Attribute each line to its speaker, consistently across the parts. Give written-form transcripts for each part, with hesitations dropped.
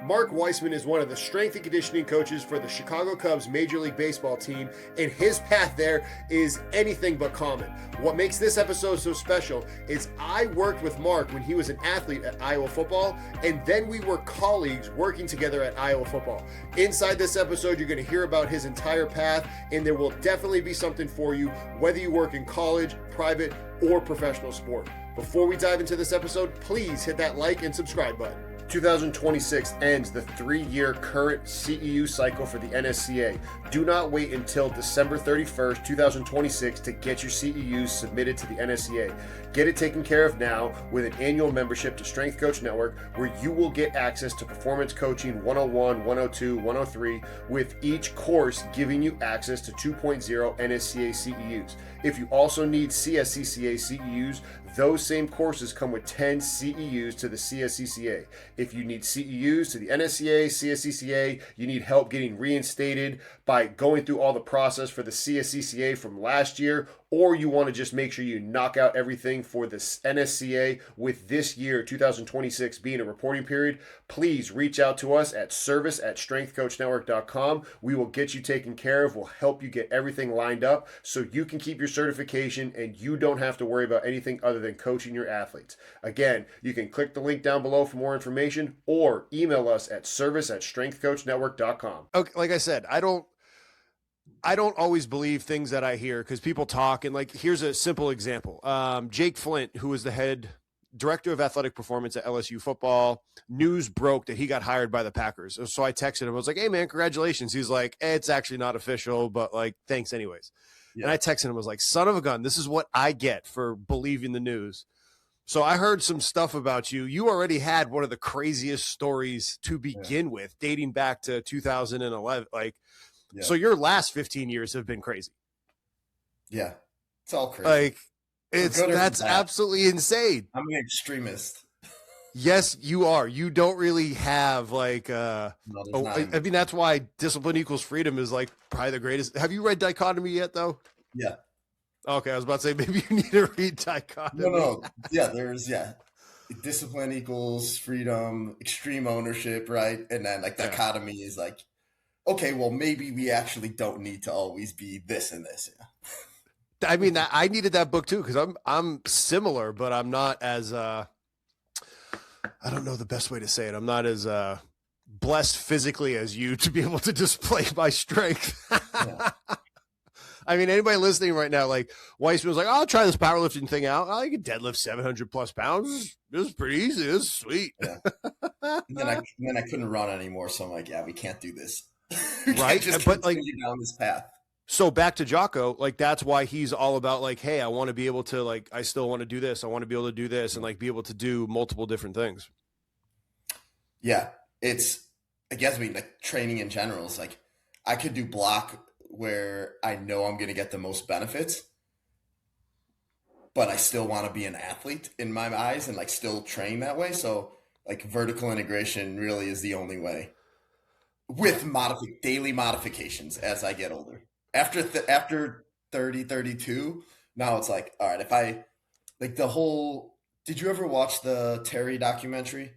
Speaker 1: Mark Weisman is one of the strength and conditioning coaches for the Chicago Cubs Major League Baseball team, and his path there is anything but common. What makes this episode so special is I worked with Mark when he was an athlete at Iowa football, and then we were colleagues working together at Iowa football. Inside this episode, you're going to hear about his entire path, and there will definitely be something for you, whether you work in college, private, or professional sport. Before we dive into this episode, please hit that like and subscribe button. 2026 ends the 3-year current CEU cycle for the NSCA. Do not wait until December 31st, 2026 to get your CEUs submitted to the NSCA. Get it taken care of now with an annual membership to Strength Coach Network, where you will get access to Performance Coaching 101, 102, 103, with each course giving you access to 2.0 NSCA CEUs. If you also need CSCCA CEUs, those same courses come with 10 CEUs to the CSCCA. If you need CEUs to the NSCA, CSCCA, you need help getting reinstated by going through all the process for the CSCCA from last year, or you want to just make sure you knock out everything for the NSCA with this year, 2026, being a reporting period, please reach out to us at service@strengthcoachnetwork.com. We will get you taken care of. We'll help you get everything lined up so you can keep your certification and you don't have to worry about anything other than coaching your athletes. Again, you can click the link down below for more information or email us at service@strengthcoachnetwork.com.
Speaker 2: Okay, like I said, I don't always believe things that I hear because people talk, and like, here's a simple example. Jake Flint, who was the head director of athletic performance at LSU football, news broke that he got hired by the Packers. So I texted him. I was like, hey man, congratulations. He's like, it's actually not official, but like, thanks anyways. Yeah. And I texted him, I was like, son of a gun, this is what I get for believing the news. So I heard some stuff about you. You already had one of the craziest stories to begin with, dating back to 2011. Yeah. So your last 15 years have been crazy.
Speaker 3: Yeah, it's all crazy.
Speaker 2: Like, that's absolutely insane.
Speaker 3: I'm an extremist.
Speaker 2: Yes, you are. You don't really have like, I mean, that's why Discipline Equals Freedom is like probably the greatest. Have you read Dichotomy yet, though?
Speaker 3: Yeah.
Speaker 2: Okay, I was about to say maybe you need to read Dichotomy.
Speaker 3: No. Yeah, Discipline Equals Freedom, extreme ownership, right? And then like Dichotomy is like, okay, well, maybe we actually don't need to always be this and this. Yeah.
Speaker 2: I mean, I needed that book too, because I'm similar, but I'm not as I don't know the best way to say it. I'm not as blessed physically as you to be able to display my strength. Yeah. I mean, anybody listening right now, like Weisman was like, I'll try this powerlifting thing out. I can deadlift 700 plus pounds. This is pretty easy. This is sweet.
Speaker 3: Yeah. and then I couldn't run anymore, so I'm like, yeah, we can't do this.
Speaker 2: Right,
Speaker 3: just
Speaker 2: but like
Speaker 3: down this path.
Speaker 2: So back to Jocko, like that's why he's all about like, hey, I want to be able to like, I still want to do this. I want to be able to do this and like be able to do multiple different things.
Speaker 3: Yeah, it's I guess like training in general is like I could do block where I know I'm going to get the most benefits, but I still want to be an athlete in my eyes and like still train that way. So like vertical integration really is the only way. With daily modifications as I get older. After 30, 32, now it's like, all right, if I like did you ever watch the Terry documentary?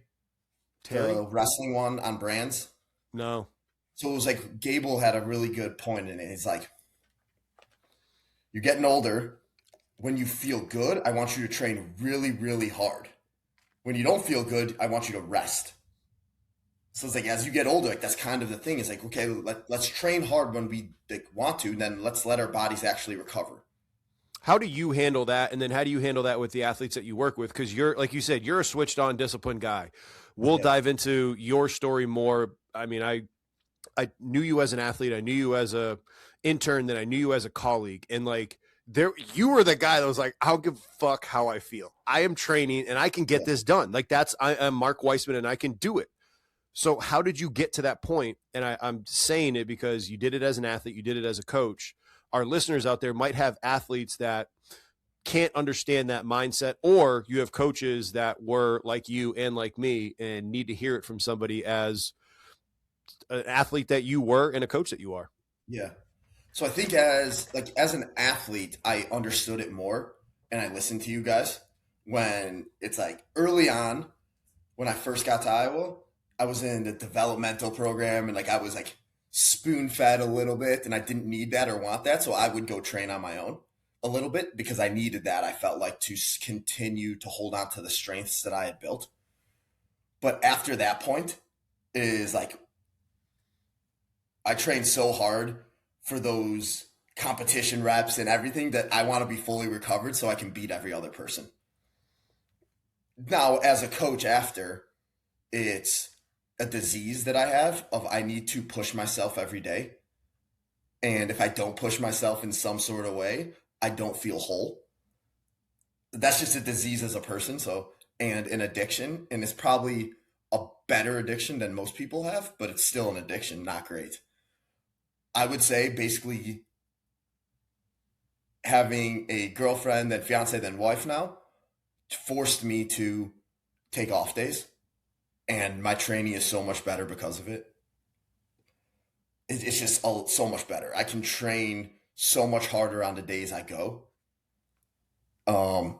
Speaker 3: The wrestling one on brands?
Speaker 2: No.
Speaker 3: So it was like Gable had a really good point in it. It's like, you're getting older. When you feel good, I want you to train really, really hard. When you don't feel good, I want you to rest. So it's like, as you get older, like that's kind of the thing. It's like, okay, let's train hard when we want to, then let's let our bodies actually recover.
Speaker 2: How do you handle that? And then how do you handle that with the athletes that you work with? Because you're, like you said, you're a switched on disciplined guy. We'll dive into your story more. I mean, I knew you as an athlete. I knew you as a intern, then I knew you as a colleague. And like you were the guy that was like, I don't give a fuck how I feel. I am training and I can get this done. Like I am Mark Weisman and I can do it. So how did you get to that point? And I'm saying it because you did it as an athlete, you did it as a coach. Our listeners out there might have athletes that can't understand that mindset, or you have coaches that were like you and like me and need to hear it from somebody as an athlete that you were and a coach that you are.
Speaker 3: Yeah. So I think as an athlete, I understood it more and I listened to you guys when it's like early on when I first got to Iowa, I was in the developmental program, and like I was like spoon fed a little bit, and I didn't need that or want that, so I would go train on my own a little bit because I needed that. I felt like to continue to hold on to the strengths that I had built. But after that point is like I trained so hard for those competition reps and everything that I want to be fully recovered so I can beat every other person. Now, as a coach after, it's a disease that I have of I need to push myself every day. And if I don't push myself in some sort of way, I don't feel whole. That's just a disease as a person. So, and an addiction, and it's probably a better addiction than most people have, but it's still an addiction, not great. I would say basically having a girlfriend, then fiance, then wife now forced me to take off days. And my training is so much better because of it. It's just so much better. I can train so much harder on the days I go. And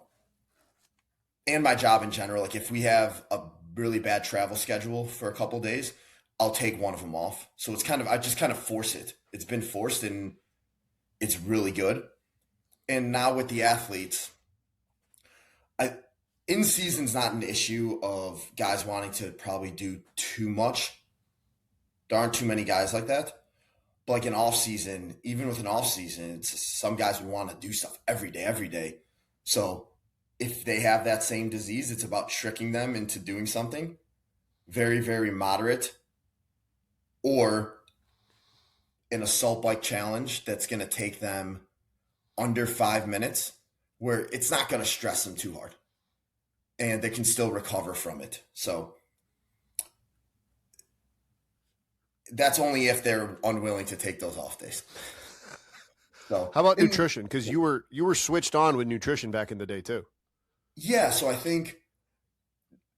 Speaker 3: my job in general, like if we have a really bad travel schedule for a couple days, I'll take one of them off. So it's I just kind of force it. It's been forced and it's really good. And now with the athletes, in season's not an issue of guys wanting to probably do too much. There aren't too many guys like that. But like in off season, even with an off season, some guys would want to do stuff every day. So if they have that same disease, it's about tricking them into doing something very, very moderate, or an assault bike challenge that's going to take them under 5 minutes, where it's not going to stress them too hard and they can still recover from it. So that's only if they're unwilling to take those off days. So
Speaker 2: how about nutrition? Because you were switched on with nutrition back in the day too.
Speaker 3: Yeah, so I think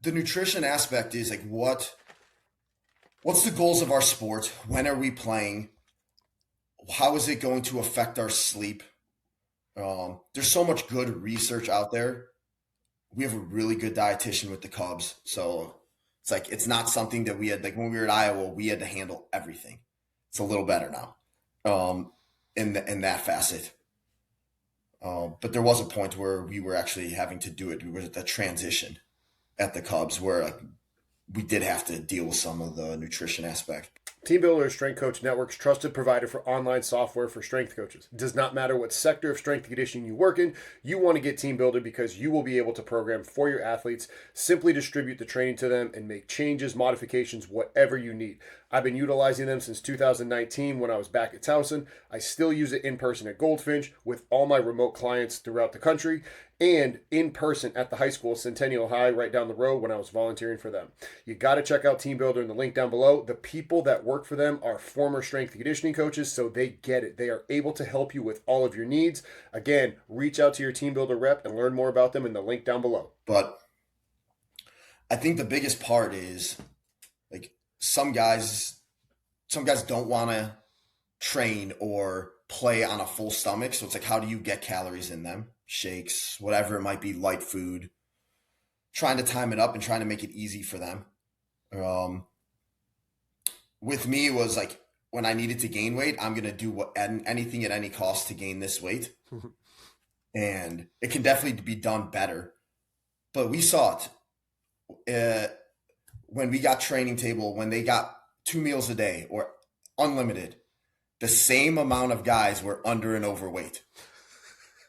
Speaker 3: the nutrition aspect is like what's the goals of our sport? When are we playing? How is it going to affect our sleep? There's so much good research out there. We have a really good dietitian with the Cubs, so it's like it's not something that we had like when we were at Iowa. We had to handle everything. It's a little better now, in that facet. But there was a point where we were actually having to do it. We were at the transition at the Cubs where we did have to deal with some of the nutrition aspect.
Speaker 1: Team Builder is Strength Coach Network's trusted provider for online software for strength coaches. It does not matter what sector of strength and conditioning you work in, you want to get Team Builder because you will be able to program for your athletes, simply distribute the training to them, and make changes, modifications, whatever you need. I've been utilizing them since 2019 when I was back at Towson. I still use it in person at Goldfinch with all my remote clients throughout the country, and in person at the high school, Centennial High, right down the road when I was volunteering for them. You got to check out Team Builder in the link down below. The people that work for them are former strength and conditioning coaches, so they get it. They are able to help you with all of your needs. Again, reach out to your Team Builder rep and learn more about them in the link down below.
Speaker 3: But I think the biggest part is like some guys don't want to train or play on a full stomach. So it's like, how do you get calories in them? Shakes, whatever it might be, light food, trying to time it up and trying to make it easy for them. With me, it was like when I needed to gain weight, I'm going to do anything at any cost to gain this weight. And it can definitely be done better. But we saw it when we got training table, when they got 2 meals a day or unlimited, the same amount of guys were under and overweight.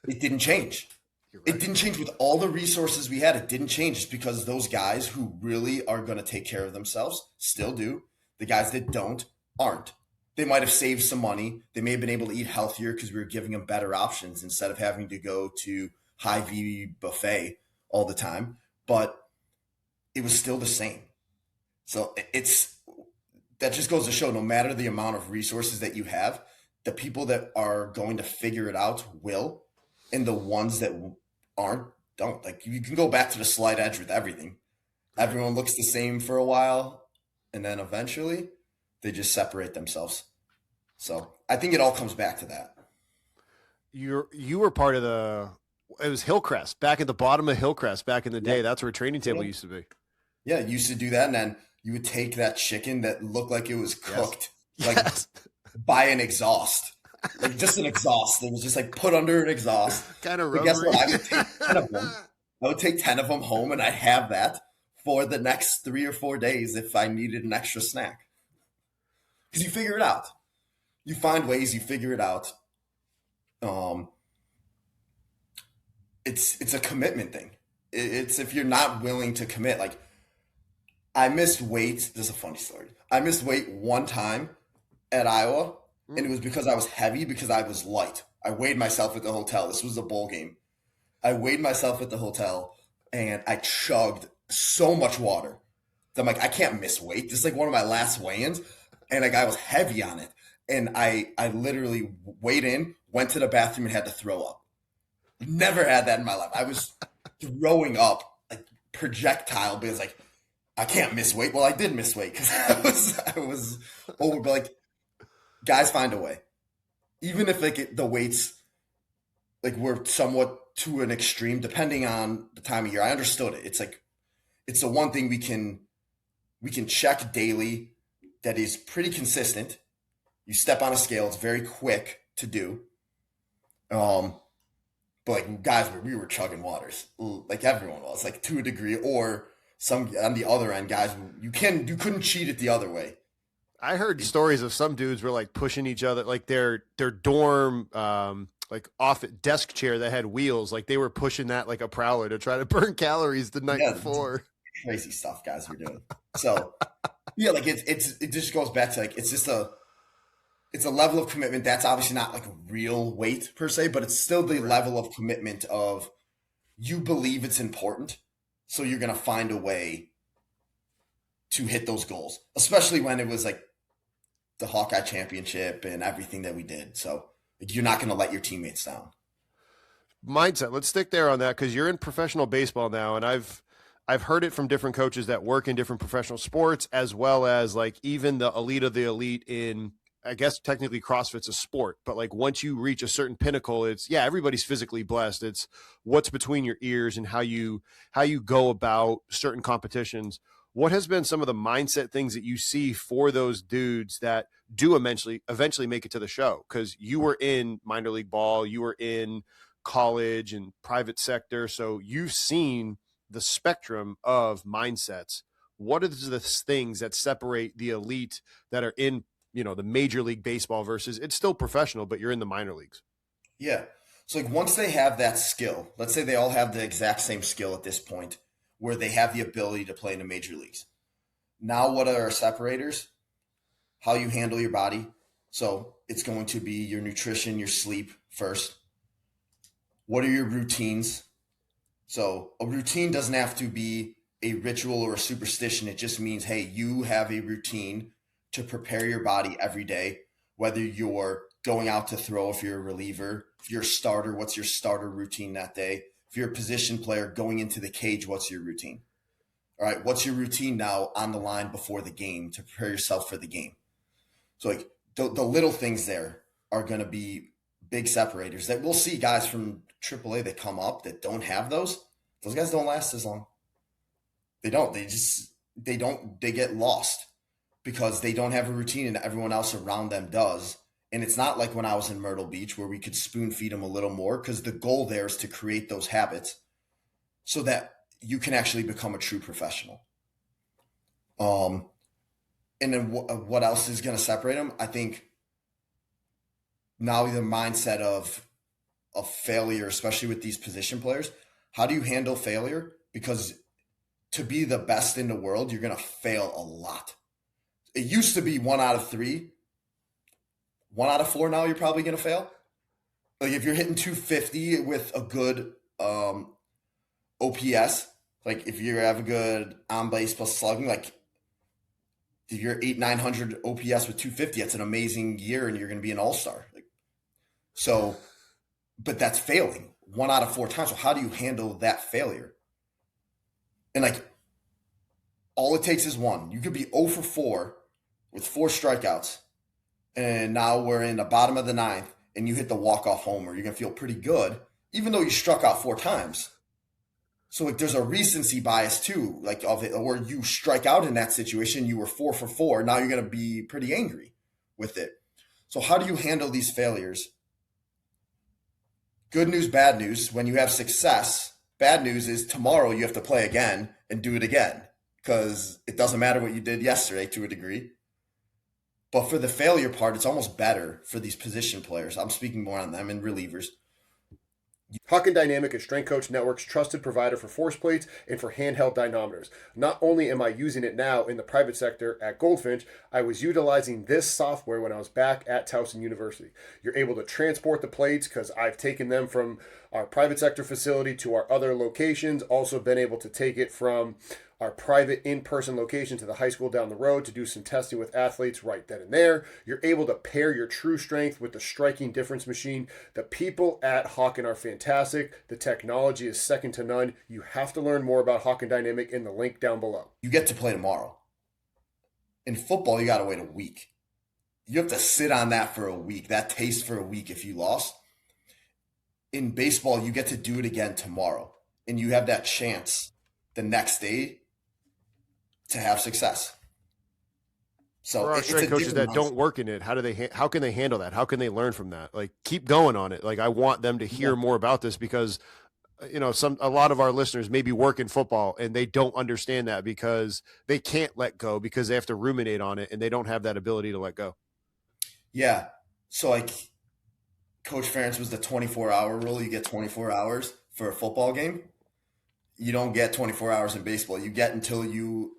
Speaker 3: It didn't change. Right. It didn't change with all the resources we had. It didn't change just because those guys who really are going to take care of themselves still do. The guys that don't aren't. They might have saved some money. They may have been able to eat healthier because we were giving them better options instead of having to go to Hy-Vee buffet all the time. But it was still the same. So that just goes to show no matter the amount of resources that you have, the people that are going to figure it out will. And the ones that aren't, don't. Like you can go back to the slight edge with everything. Everyone looks the same for a while, and then eventually they just separate themselves. So I think it all comes back to that.
Speaker 2: You were part of it was Hillcrest, back at the bottom of Hillcrest back in the day. That's where Training Table used to be.
Speaker 3: Yeah, used to do that, and then you would take that chicken that looked like it was cooked,
Speaker 2: Yes.
Speaker 3: by an exhaust, like just an exhaust. It was just like put under an exhaust.
Speaker 2: Kind of
Speaker 3: But guess
Speaker 2: rubbery.
Speaker 3: what? I would take 10 of them. I would take 10 of them home, and I'd have that for the next 3 or 4 days if I needed an extra snack. Because you figure it out. You find ways, you figure it out. It's a commitment thing. It's if you're not willing to commit. Like, I missed weight. This is a funny story. I missed weight one time at Iowa, and it was because I was heavy, because I was light. I weighed myself at the hotel. This was a bowl game. I weighed myself at the hotel, and I chugged so much water. I'm like, I can't miss weight. This is like one of my last weigh-ins, and like I was heavy on it. And I literally weighed in, went to the bathroom, and had to throw up. Never had that in my life. I was throwing up like projectile because like I can't miss weight. Well, I did miss weight because I was over. But like, guys find a way, even if like the weights like were somewhat to an extreme, depending on the time of year. I understood it. It's like it's the one thing we can check daily that is pretty consistent. You step on a scale; it's very quick to do. But like guys, we were chugging waters, like everyone was, like to a degree, or some on the other end, guys, you couldn't cheat it the other way.
Speaker 2: I heard stories of some dudes were like pushing each other, like their dorm, like off desk chair that had wheels, like they were pushing that like a prowler to try to burn calories the night before.
Speaker 3: Crazy stuff guys were doing. So yeah, like it just goes back to like it's a level of commitment that's obviously not like real weight per se, but it's still the level of commitment of you believe it's important, so you're gonna find a way to hit those goals, especially when it was like the Hawkeye Championship and everything that we did. So like, you're not gonna let your teammates down.
Speaker 2: Mindset. Let's stick there on that because you're in professional baseball now, and I've heard it from different coaches that work in different professional sports, as well as like even the elite of the elite in, I guess technically CrossFit's a sport, but like once you reach a certain pinnacle, it's everybody's physically blessed. It's what's between your ears and how you go about certain competitions. What has been some of the mindset things that you see for those dudes that do eventually make it to the show? Because you were in minor league ball, you were in college and private sector, so you've seen the spectrum of mindsets. What are the things that separate the elite that are in the Major League Baseball versus it's still professional, but you're in the minor leagues?
Speaker 3: Yeah. So like once they have that skill, let's say they all have the exact same skill at this point where they have the ability to play in the major leagues. Now what are our separators? How you handle your body. So it's going to be your nutrition, your sleep first. What are your routines? So a routine doesn't have to be a ritual or a superstition. It just means, hey, you have a routine to prepare your body every day, whether you're going out to throw, if you're a reliever, if you're a starter, what's your starter routine that day? If you're a position player going into the cage, what's your routine? All right, what's your routine now on the line before the game to prepare yourself for the game? So like the little things there are going to be big separators that we'll see guys from AAA that come up that don't have those. Those guys don't last as long. They don't. They get lost because they don't have a routine and everyone else around them does. And it's not like when I was in Myrtle Beach where we could spoon feed them a little more, because the goal there is to create those habits so that you can actually become a true professional. And then what else is going to separate them? I think now the mindset of failure, especially with these position players. How do you handle failure? Because to be the best in the world, you're going to fail a lot. It used to be 1 out of 3. 1 out of 4 now you're probably going to fail. Like if you're hitting 250 with a good OPS, like if you have a good on base plus slugging, like if you're 800-900 OPS with 250, that's an amazing year and you're going to be an all-star. Like, so, but that's failing 1 out of 4 times. So how do you handle that failure? And like all it takes is one. You could be 0 for 4 with 4 strikeouts. And now we're in the bottom of the 9th and you hit the walk-off homer. You're going to feel pretty good, even though you struck out 4 times. So like there's a recency bias too, like of it, where you strike out in that situation, you were 4 for 4. Now you're going to be pretty angry with it. So how do you handle these failures? Good news, bad news. When you have success, bad news is tomorrow you have to play again and do it again because it doesn't matter what you did yesterday to a degree. But for the failure part, it's almost better for these position players. I'm speaking more on them and relievers.
Speaker 1: Huck and Dynamic is Strength Coach Network's trusted provider for force plates and for handheld dynamometers. Not only am I using it now in the private sector at Goldfinch, I was utilizing this software when I was back at Towson University. You're able to transport the plates because I've taken them from our private sector facility to our other locations. Also been able to take it from our private in-person location to the high school down the road to do some testing with athletes right then and there. You're able to pair your true strength with the striking difference machine. The people at Hawken are fantastic. The technology is second to none. You have to learn more about Hawken Dynamic in the link down below.
Speaker 3: You get to play tomorrow. In football, you got to wait a week. You have to sit on that for a week, that taste for a week if you lost. In baseball, you get to do it again tomorrow, and you have that chance the next day to have success. So
Speaker 2: for our strength coaches that don't work in it, how can they handle that? How can they learn from that? Like, keep going on it. Like, I want them to hear more about this because, you know, a lot of our listeners maybe work in football and they don't understand that because they can't let go because they have to ruminate on it and they don't have that ability to let go.
Speaker 3: Yeah. So like Coach Ferentz was the 24-hour rule. You get 24 hours for a football game. You don't get 24 hours in baseball. You get until you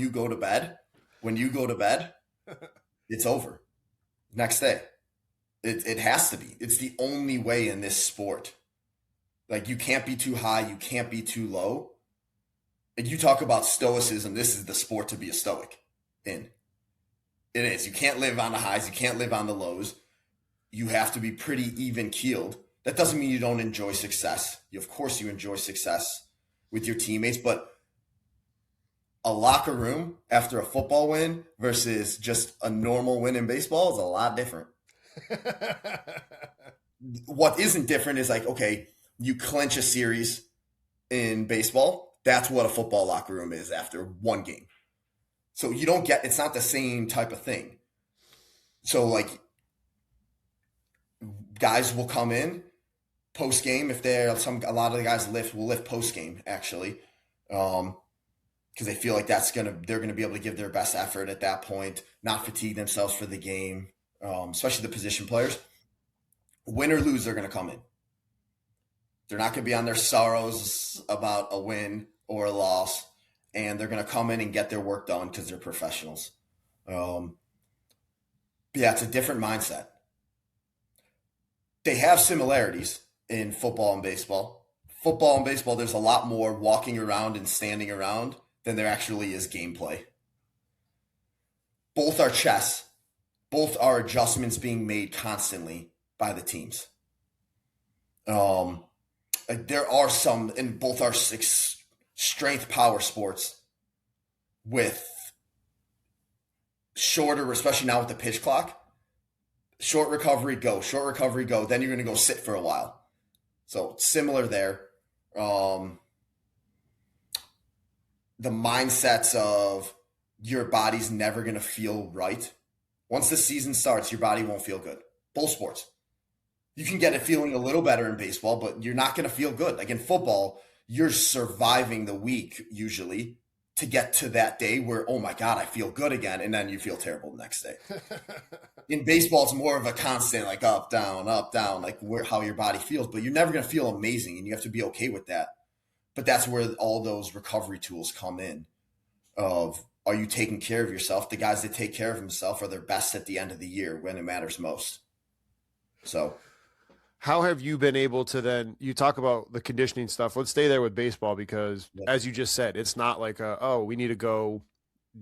Speaker 3: go to bed. When you go to bed, it's over. Next day. It has to be. It's the only way in this sport. Like, you can't be too high. You can't be too low. And you talk about stoicism. This is the sport to be a stoic in. It is. You can't live on the highs. You can't live on the lows. You have to be pretty even-keeled. That doesn't mean you don't enjoy success. Of course you enjoy success with your teammates, but a locker room after a football win versus just a normal win in baseball is a lot different. What isn't different is like, okay, you clinch a series in baseball. That's what a football locker room is after one game. So you don't get, it's not the same type of thing. So like, guys will come in post game if a lot of the guys will lift post game actually, because they feel like they're gonna be able to give their best effort at that point, not fatigue themselves for the game, especially the position players. Win or lose, they're gonna come in. They're not gonna be on their sorrows about a win or a loss, and they're gonna come in and get their work done because they're professionals. But yeah, it's a different mindset. They have similarities in football and baseball. Football and baseball, there's a lot more walking around and standing around than there actually is gameplay. Both are chess. Both are adjustments being made constantly by the teams. There are some, and both are strength power sports with shorter, especially now with the pitch clock. Short recovery, go. Short recovery, go. Then you're going to go sit for a while. So similar there. The mindsets of your body's never going to feel right. Once the season starts, your body won't feel good. Both sports. You can get it feeling a little better in baseball, but you're not going to feel good. Like in football, you're surviving the week usually to get to that day where, oh my God, I feel good again. And then you feel terrible the next day. In baseball, it's more of a constant, like up, down, like how your body feels. But you're never going to feel amazing, and you have to be okay with that. But that's where all those recovery tools come in. Of, are you taking care of yourself? The guys that take care of themselves are their best at the end of the year when it matters most. So
Speaker 2: how have you been able to then, you talk about the conditioning stuff. Let's stay there with baseball because, as you just said, it's not like, we need to go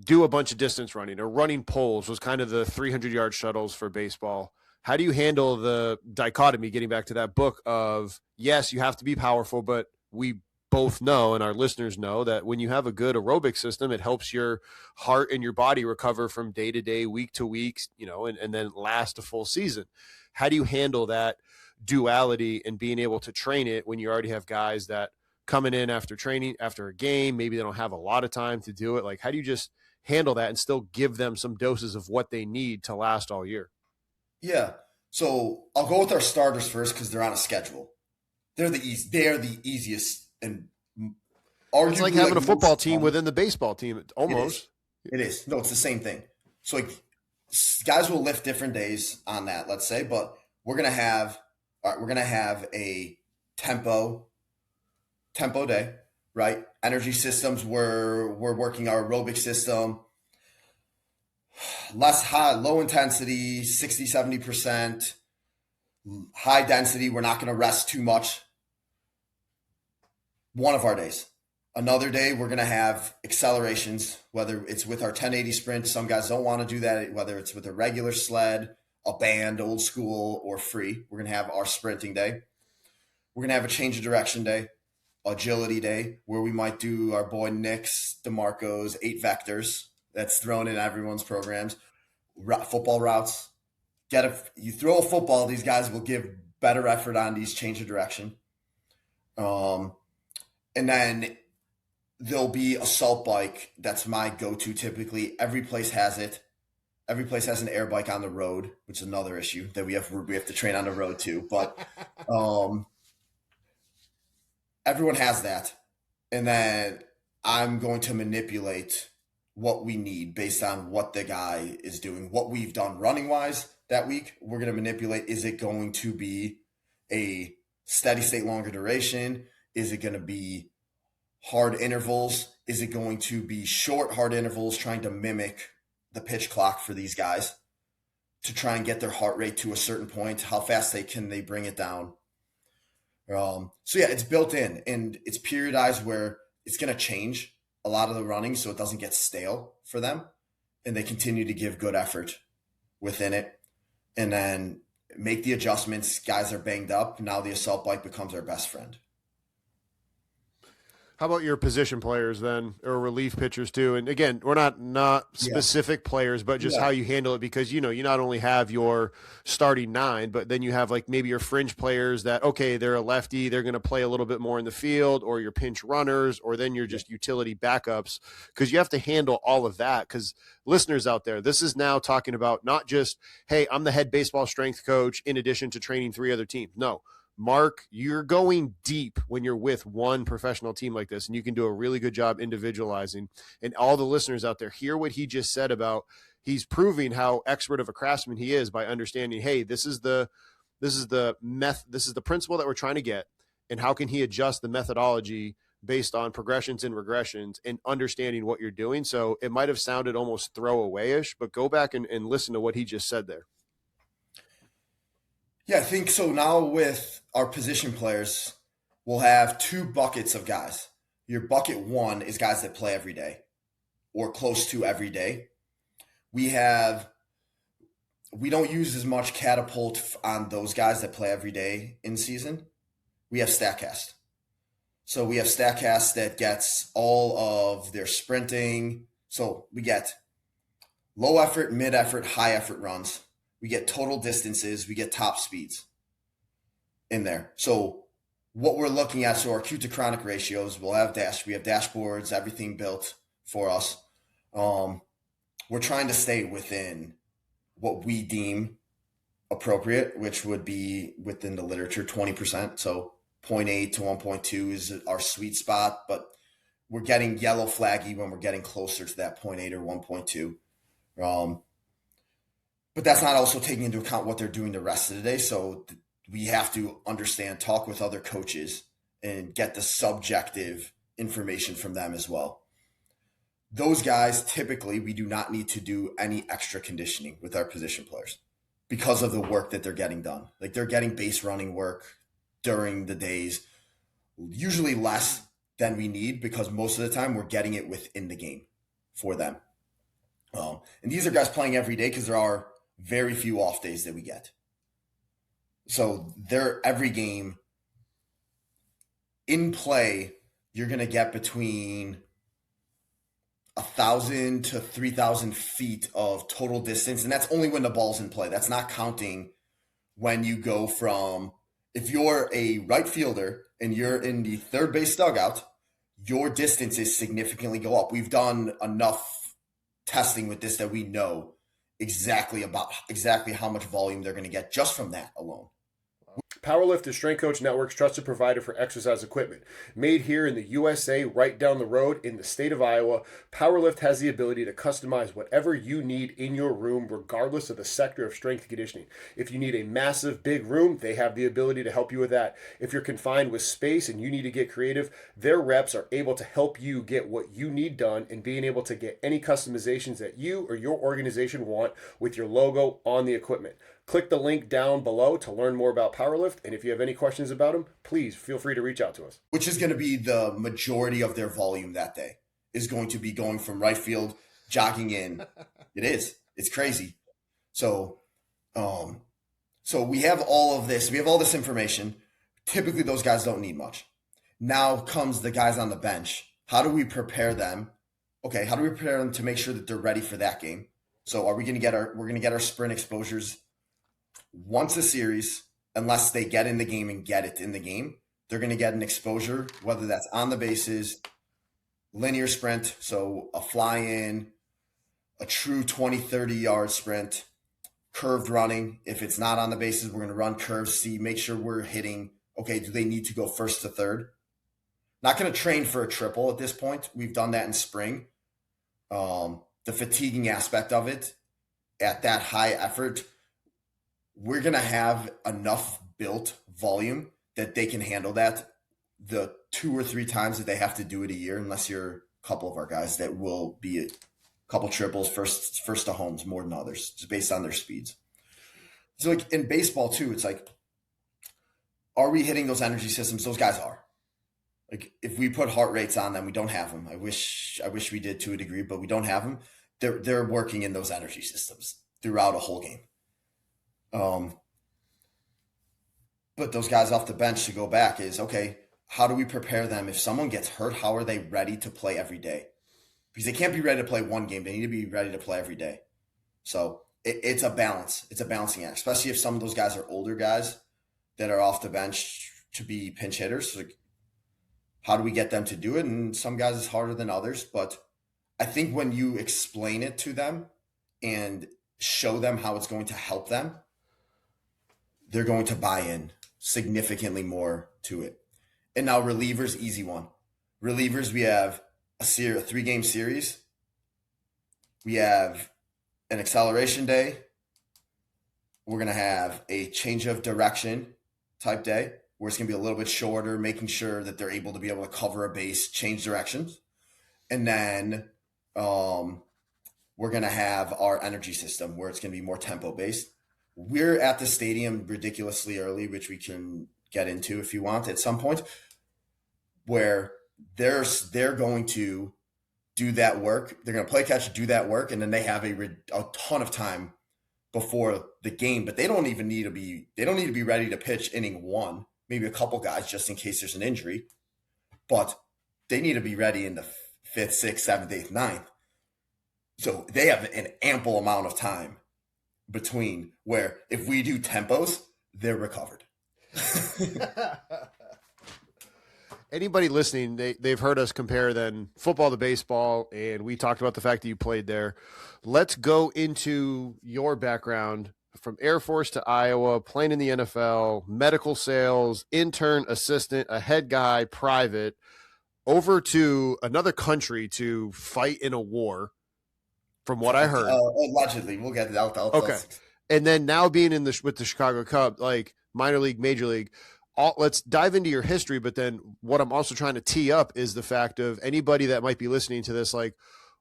Speaker 2: do a bunch of distance running, or running poles was kind of the 300-yard shuttles for baseball. How do you handle the dichotomy, getting back to that book of, yes, you have to be powerful, but we both know, and our listeners know, that when you have a good aerobic system, it helps your heart and your body recover from day to day, week to week, and then last a full season. How do you handle that duality and being able to train it when you already have guys that coming in after training, after a game, maybe they don't have a lot of time to do it. Like, how do you just handle that and still give them some doses of what they need to last all year?
Speaker 3: Yeah. So I'll go with our starters first because they're on a schedule. They are the easiest and arguably
Speaker 2: It's like having a football team
Speaker 3: common.
Speaker 2: within the baseball team, almost.
Speaker 3: It is. No, it's the same thing. So like, guys will lift different days on that, let's say, but we're gonna have a tempo day, right? Energy systems. We're working our aerobic system. Less high, low intensity, 60, 70%. High density, we're not going to rest too much. One of our days. Another day, we're going to have accelerations, whether it's with our 1080 sprint. Some guys don't want to do that, whether it's with a regular sled, a band, old school, or free. We're going to have our sprinting day. We're going to have a change of direction day, agility day, where we might do our boy Nick's, DeMarco's 8 vectors. That's thrown in everyone's programs. Football routes. You throw a football, these guys will give better effort on these change of direction. And then there'll be assault bike. That's my go-to typically. Every place has it. Every place has an air bike on the road, which is another issue that we have to train on the road too. But everyone has that. And then I'm going to manipulate what we need based on what the guy is doing, what we've done running wise that week. We're going to manipulate. Is it going to be a steady state, longer duration? Is it going to be hard intervals? Is it going to be short, hard intervals, trying to mimic the pitch clock for these guys to try and get their heart rate to a certain point? How fast can they bring it down? So yeah, it's built in and it's periodized where it's going to change a lot of the running so it doesn't get stale for them and they continue to give good effort within it and then make the adjustments. Guys are banged up. Now the assault bike becomes our best friend.
Speaker 2: How about your position players then, or relief pitchers too? And again, we're not specific players, but just how you handle it, because you not only have your starting 9, but then you have like maybe your fringe players that, okay, they're a lefty, they're going to play a little bit more in the field, or your pinch runners, or then you're just utility backups, because you have to handle all of that. Because listeners out there, this is now talking about not just, hey, I'm the head baseball strength coach in addition to training 3 other teams. No. Mark, you're going deep when you're with one professional team like this, and you can do a really good job individualizing. And all the listeners out there, hear what he just said about he's proving how expert of a craftsman he is by understanding, hey, this is the principle that we're trying to get, and how can he adjust the methodology based on progressions and regressions and understanding what you're doing. So it might have sounded almost throwaway-ish, but go back and listen to what he just said there.
Speaker 3: Yeah, I think so. Now with our position players, we'll have 2 buckets of guys. Your bucket 1 is guys that play every day or close to every day. We don't use as much catapult on those guys that play every day in season. We have StatCast. So we have StatCast that gets all of their sprinting. So we get low effort, mid effort, high effort runs. We get total distances. We get top speeds in there. So what we're looking at, so our acute to chronic ratios, we have dashboards, everything built for us. We're trying to stay within what we deem appropriate, which would be within the literature, 20%. So 0.8 to 1.2 is our sweet spot, but we're getting yellow flaggy when we're getting closer to that 0.8 or 1.2. But that's not also taking into account what they're doing the rest of the day. So we have to understand, talk with other coaches, and get the subjective information from them as well. Those guys, typically, we do not need to do any extra conditioning with our position players because of the work that they're getting done. Like they're getting base running work during the days, usually less than we need because most of the time we're getting it within the game for them. And these are guys playing every day because there are very few off days that we get. So they're every game in play, you're going to get between 1,000 to 3,000 feet of total distance. And that's only when the ball's in play. That's not counting when you go from If you're a right fielder and you're in the third base dugout, your distances significantly go up. We've done enough testing with this that we know exactly how much volume they're going to get just from that alone.
Speaker 1: Powerlift is Strength Coach Network's trusted provider for exercise equipment. Made here in the USA, right down the road in the state of Iowa, Powerlift has the ability to customize whatever you need in your room, regardless of the sector of strength and conditioning. If you need a massive, big room, they have the ability to help you with that. If you're confined with space and you need to get creative, their reps are able to help you get what you need done and being able to get any customizations that you or your organization want with your logo on the equipment. Click the link down below to learn more about Powerlift, and if you have any questions about them, please feel free to reach out to us.
Speaker 3: Which is going to be the majority of their volume that day, is going to be going from right field, jogging in. It is. It's crazy. So we have all of this. We have all this information. Typically, those guys don't need much. Now comes the guys on the bench. How do we prepare them? Okay, how do we prepare them to make sure that they're ready for that game? So we're going to get our sprint exposures once a series, unless they get in the game and get it in the game. They're going to get an exposure, whether that's on the bases, linear sprint, so a fly-in, a true 20, 30-yard sprint, curved running. If it's not on the bases, we're going to run curves, make sure we're hitting, okay, do they need to go first to third? Not going to train for a triple at this point. We've done that in spring. The fatiguing aspect of it at that high effort, we're going to have enough built volume that they can handle that the 2 or 3 times that they have to do it a year, unless you're a couple of our guys that will be a couple triples, first to homes more than others, just based on their speeds. So like in baseball too, it's like, are we hitting those energy systems? Those guys are. Like if we put heart rates on them, we don't have them. I wish we did to a degree, but we don't have them. They're working in those energy systems throughout a whole game. But those guys off the bench to go back is, okay, how do we prepare them? If someone gets hurt, how are they ready to play every day? Because they can't be ready to play one game. They need to be ready to play every day. So it's a balance. It's a balancing act, especially if some of those guys are older guys that are off the bench to be pinch hitters. Like, how do we get them to do it? And some guys it's harder than others. But I think when you explain it to them and show them how it's going to help them, they're going to buy in significantly more to it. And now relievers, easy one. Relievers, we have a 3-game series. We have an acceleration day. We're going to have a change of direction type day where it's going to be a little bit shorter, making sure that they're able to cover a base, change directions. And then we're going to have our energy system where it's going to be more tempo based. We're at the stadium ridiculously early, which we can get into if you want at some point, where they're going to do that work. They're going to play catch, do that work, and then they have a ton of time before the game. But they don't need to be ready to pitch inning 1. Maybe a couple guys just in case there's an injury, but they need to be ready in the 5th, 6th, 7th, 8th, 9th. So they have an ample amount of time between where if we do tempos, they're recovered.
Speaker 2: Anybody listening, they've heard us compare then football to baseball, and we talked about the fact that you played there. Let's go into your background from Air Force to Iowa, playing in the NFL, medical sales, intern, assistant, a head guy, private, over to another country to fight in a war, from what I heard.
Speaker 3: Allegedly. We'll get it out.
Speaker 2: Okay. And then now being with the Chicago Cubs, like minor league, major league, let's dive into your history. But then what I'm also trying to tee up is the fact of anybody that might be listening to this, like,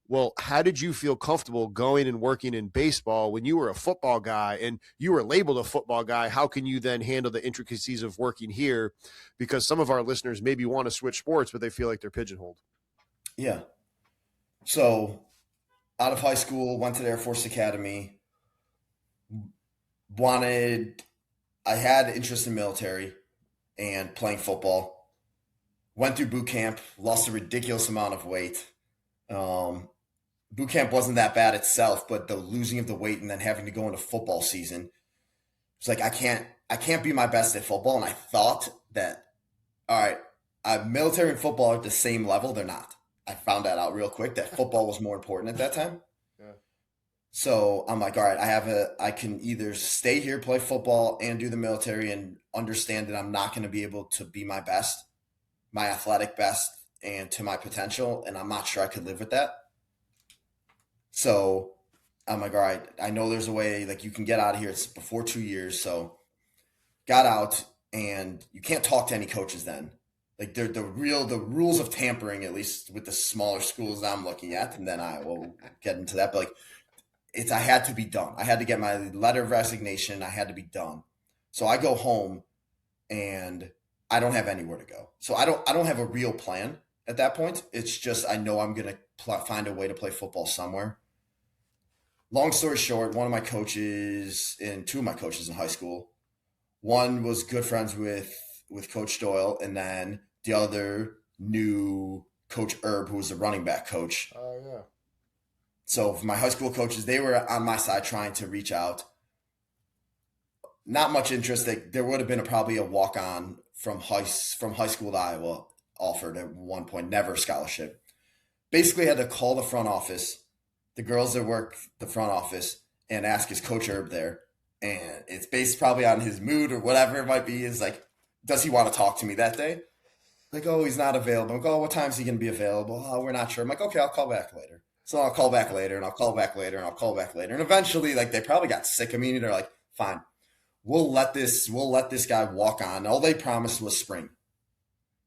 Speaker 2: well, how did you feel comfortable going and working in baseball when you were a football guy and you were labeled a football guy? How can you then handle the intricacies of working here? Because some of our listeners maybe want to switch sports, but they feel like they're pigeonholed.
Speaker 3: Yeah. So out of high school, went to the Air Force Academy, I had interest in military and playing football, went through boot camp, lost a ridiculous amount of weight. Boot camp wasn't that bad itself, but the losing of the weight and then having to go into football season It's like I can't be my best at football. And I thought that, all right, military and football are at the same level. They're not. I found that out real quick that football was more important at that time.
Speaker 1: Yeah.
Speaker 3: So I'm like, all right, I can either stay here, play football, and do the military, and understand that I'm not going to be able to be my best, my athletic best, and to my potential, and I'm not sure I could live with that. So I'm like, all right, I know there's a way, like, you can get out of here. It's before 2 years, so got out, and you can't talk to any coaches then. Like, the rules of tampering, at least with the smaller schools I'm looking at, and then I will get into that, but like, I had to be done. I had to get my letter of resignation. I had to be done. So I go home, and I don't have anywhere to go. So I don't have a real plan at that point. It's just I know I'm gonna find a way to play football somewhere. Long story short, one of my coaches and two of my coaches in high school, one was good friends with Coach Doyle, and then the other knew Coach Erb, who was the running back coach.
Speaker 1: Oh, yeah.
Speaker 3: So my high school coaches, they were on my side trying to reach out. Not much interest. There would have been probably a walk-on from high school to Iowa offered at one point, never a scholarship. Basically had to call the front office, the girls that work the front office, and ask his Coach Herb there. And it's based probably on his mood or whatever it might be. Is like, does he want to talk to me that day? Like, oh, he's not available. I'm like, oh, what time is he going to be available? Oh, we're not sure. I'm like, okay, I'll call back later. So I'll call back later, and I'll call back later, and I'll call back later. And eventually, like, they probably got sick of me, and they're like, fine, we'll let this guy walk on. All they promised was spring.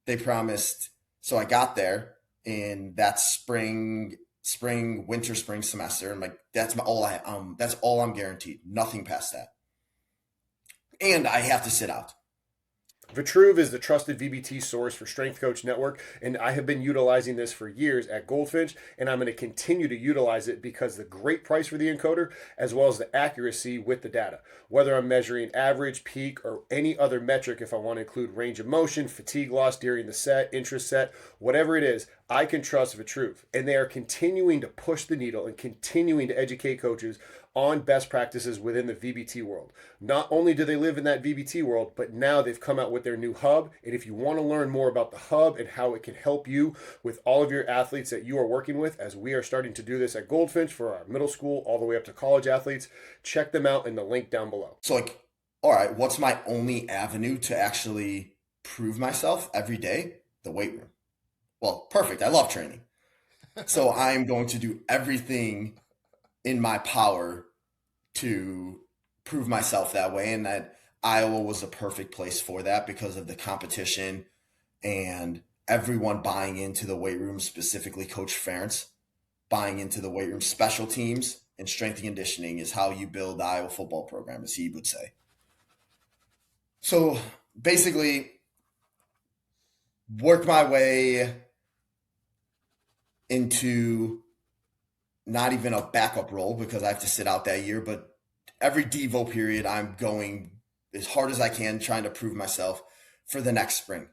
Speaker 3: They promised. So I got there in that spring semester. And like, that's all I'm guaranteed. Nothing past that. And I have to sit out.
Speaker 1: Vitruve is the trusted VBT source for Strength Coach Network, and I have been utilizing this for years at Goldfinch, and I'm going to continue to utilize it because the great price for the encoder, as well as the accuracy with the data. Whether I'm measuring average, peak, or any other metric, if I want to include range of motion, fatigue loss during the set, intra-set, whatever it is, I can trust Vitruve. And they are continuing to push the needle and continuing to educate coaches on best practices within the VBT world. Not only do they live in that VBT world, but now they've come out with their new hub. And if you want to learn more about the hub and how it can help you with all of your athletes that you are working with, as we are starting to do this at Goldfinch for our middle school all the way up to college athletes, check them out in the link down below.
Speaker 3: So like, all right, what's my only avenue to actually prove myself every day? The weight room. Well, perfect. I love training. So I'm going to do everything in my power to prove myself that way. And that Iowa was a perfect place for that because of the competition and everyone buying into the weight room, specifically Coach Ferentz buying into the weight room. Special teams and strength and conditioning is how you build the Iowa football program, as he would say. So basically, work my way into not even a backup role because I have to sit out that year, but every Devo period, I'm going as hard as I can, trying to prove myself for the next spring,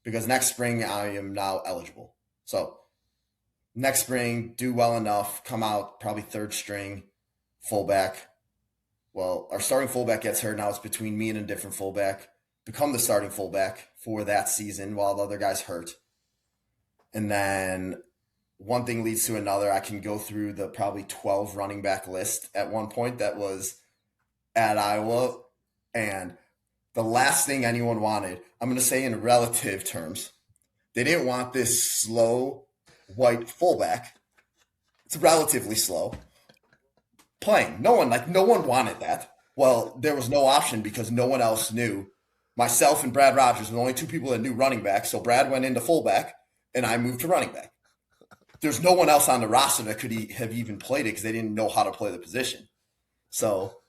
Speaker 3: because next spring I am now eligible. So next spring, do well enough, come out probably third string fullback. Well, our starting fullback gets hurt. Now it's between me and a different fullback. Become the starting fullback for that season while the other guy's hurt. And then one thing leads to another. I can go through the probably 12 running back list at one point that was at Iowa. And the last thing anyone wanted, I'm going to say in relative terms, they didn't want this slow white fullback. It's relatively slow playing. No one wanted that. Well, there was no option because no one else knew. Myself and Brad Rogers were the only two people that knew running back. So Brad went into fullback and I moved to running back. There's no one else on the roster that could have even played it because they didn't know how to play the position. So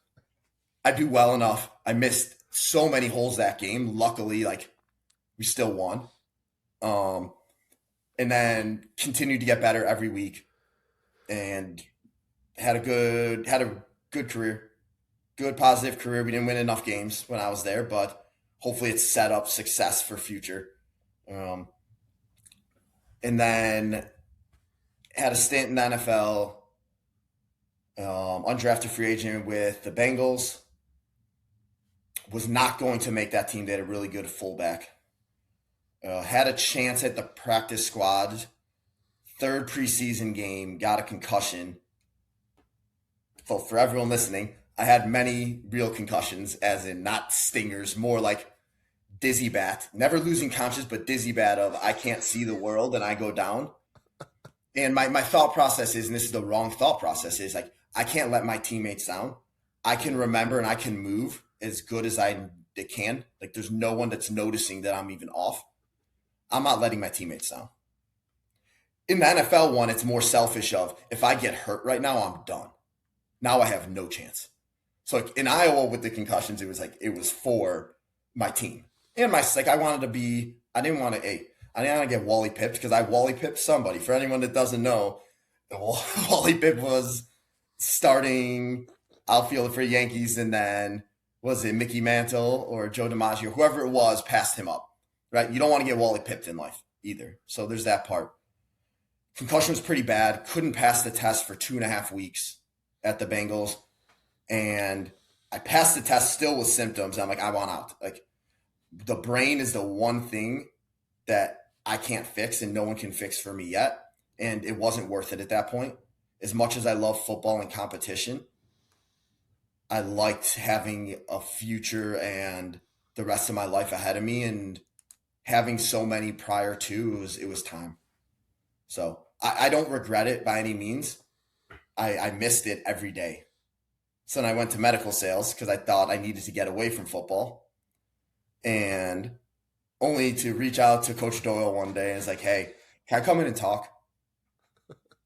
Speaker 3: I do well enough. I missed so many holes that game. Luckily, we still won. And then continued to get better every week and had a good career, good positive career. We didn't win enough games when I was there, but hopefully it's set up success for future. And then had a stint in the NFL, undrafted free agent with the Bengals. was not going to make that team. They had a really good fullback. Had a chance at the practice squad. Third preseason game, got a concussion. So for everyone listening, I had many real concussions, as in not stingers, more like dizzy bat. Never losing conscious, but dizzy bat of I can't see the world and I go down. And my thought process is, and this is the wrong thought process, is like, I can't let my teammates down. I can remember and I can move as good as I can. Like, there's no one that's noticing that I'm even off. I'm not letting my teammates down. In the NFL one, it's more selfish of, if I get hurt right now, I'm done. Now I have no chance. So like in Iowa with the concussions, it was for my team. And I didn't want to get Wally pipped, because I Wally pipped somebody. For anyone that doesn't know, Wally Pipp was starting outfielder for Yankees, and then was it Mickey Mantle or Joe DiMaggio, whoever it was, passed him up, right? You don't want to get Wally pipped in life either. So there's that part. Concussion was pretty bad. Couldn't pass the test for 2.5 weeks at the Bengals. And I passed the test still with symptoms. I'm like, I want out. Like, the brain is the one thing that I can't fix and no one can fix for me yet. And it wasn't worth it at that point. As much as I love football and competition, I liked having a future and the rest of my life ahead of me, and having so many prior to, it was time. So I don't regret it by any means. I missed it every day. So then I went to medical sales because I thought I needed to get away from football, and only to reach out to Coach Doyle one day and it's like, hey, can I come in and talk?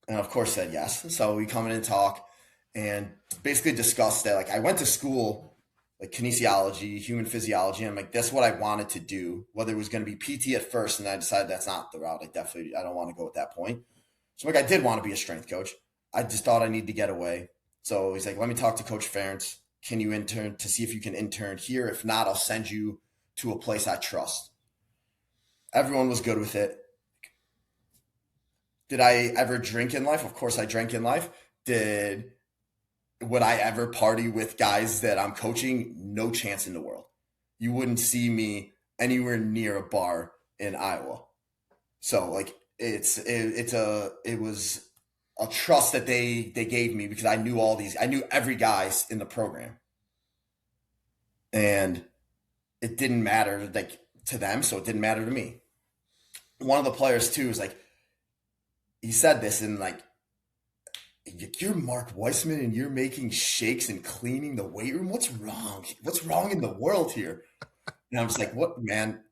Speaker 3: And of course said yes. So we come in and talk and basically discussed that. Like, I went to school, like kinesiology, human physiology. And I'm like, that's what I wanted to do, whether it was going to be PT at first. And I decided that's not the route. I don't want to go at that point. So like, I did want to be a strength coach. I just thought I needed to get away. So he's like, let me talk to Coach Ferentz. Can you intern to see if you can intern here? If not, I'll send you to a place I trust. Everyone was good with it. Did I ever drink in life? Of course I drank in life. Would I ever party with guys that I'm coaching? No chance in the world. You wouldn't see me anywhere near a bar in Iowa. So like, it was a trust that they gave me, because I knew every guy in the program, and it didn't matter like to them, so it didn't matter to me. One of the players too was like, he said this, and like, you're Mark Weisman and you're making shakes and cleaning the weight room. What's wrong? What's wrong in the world here? And I'm just like, what, man?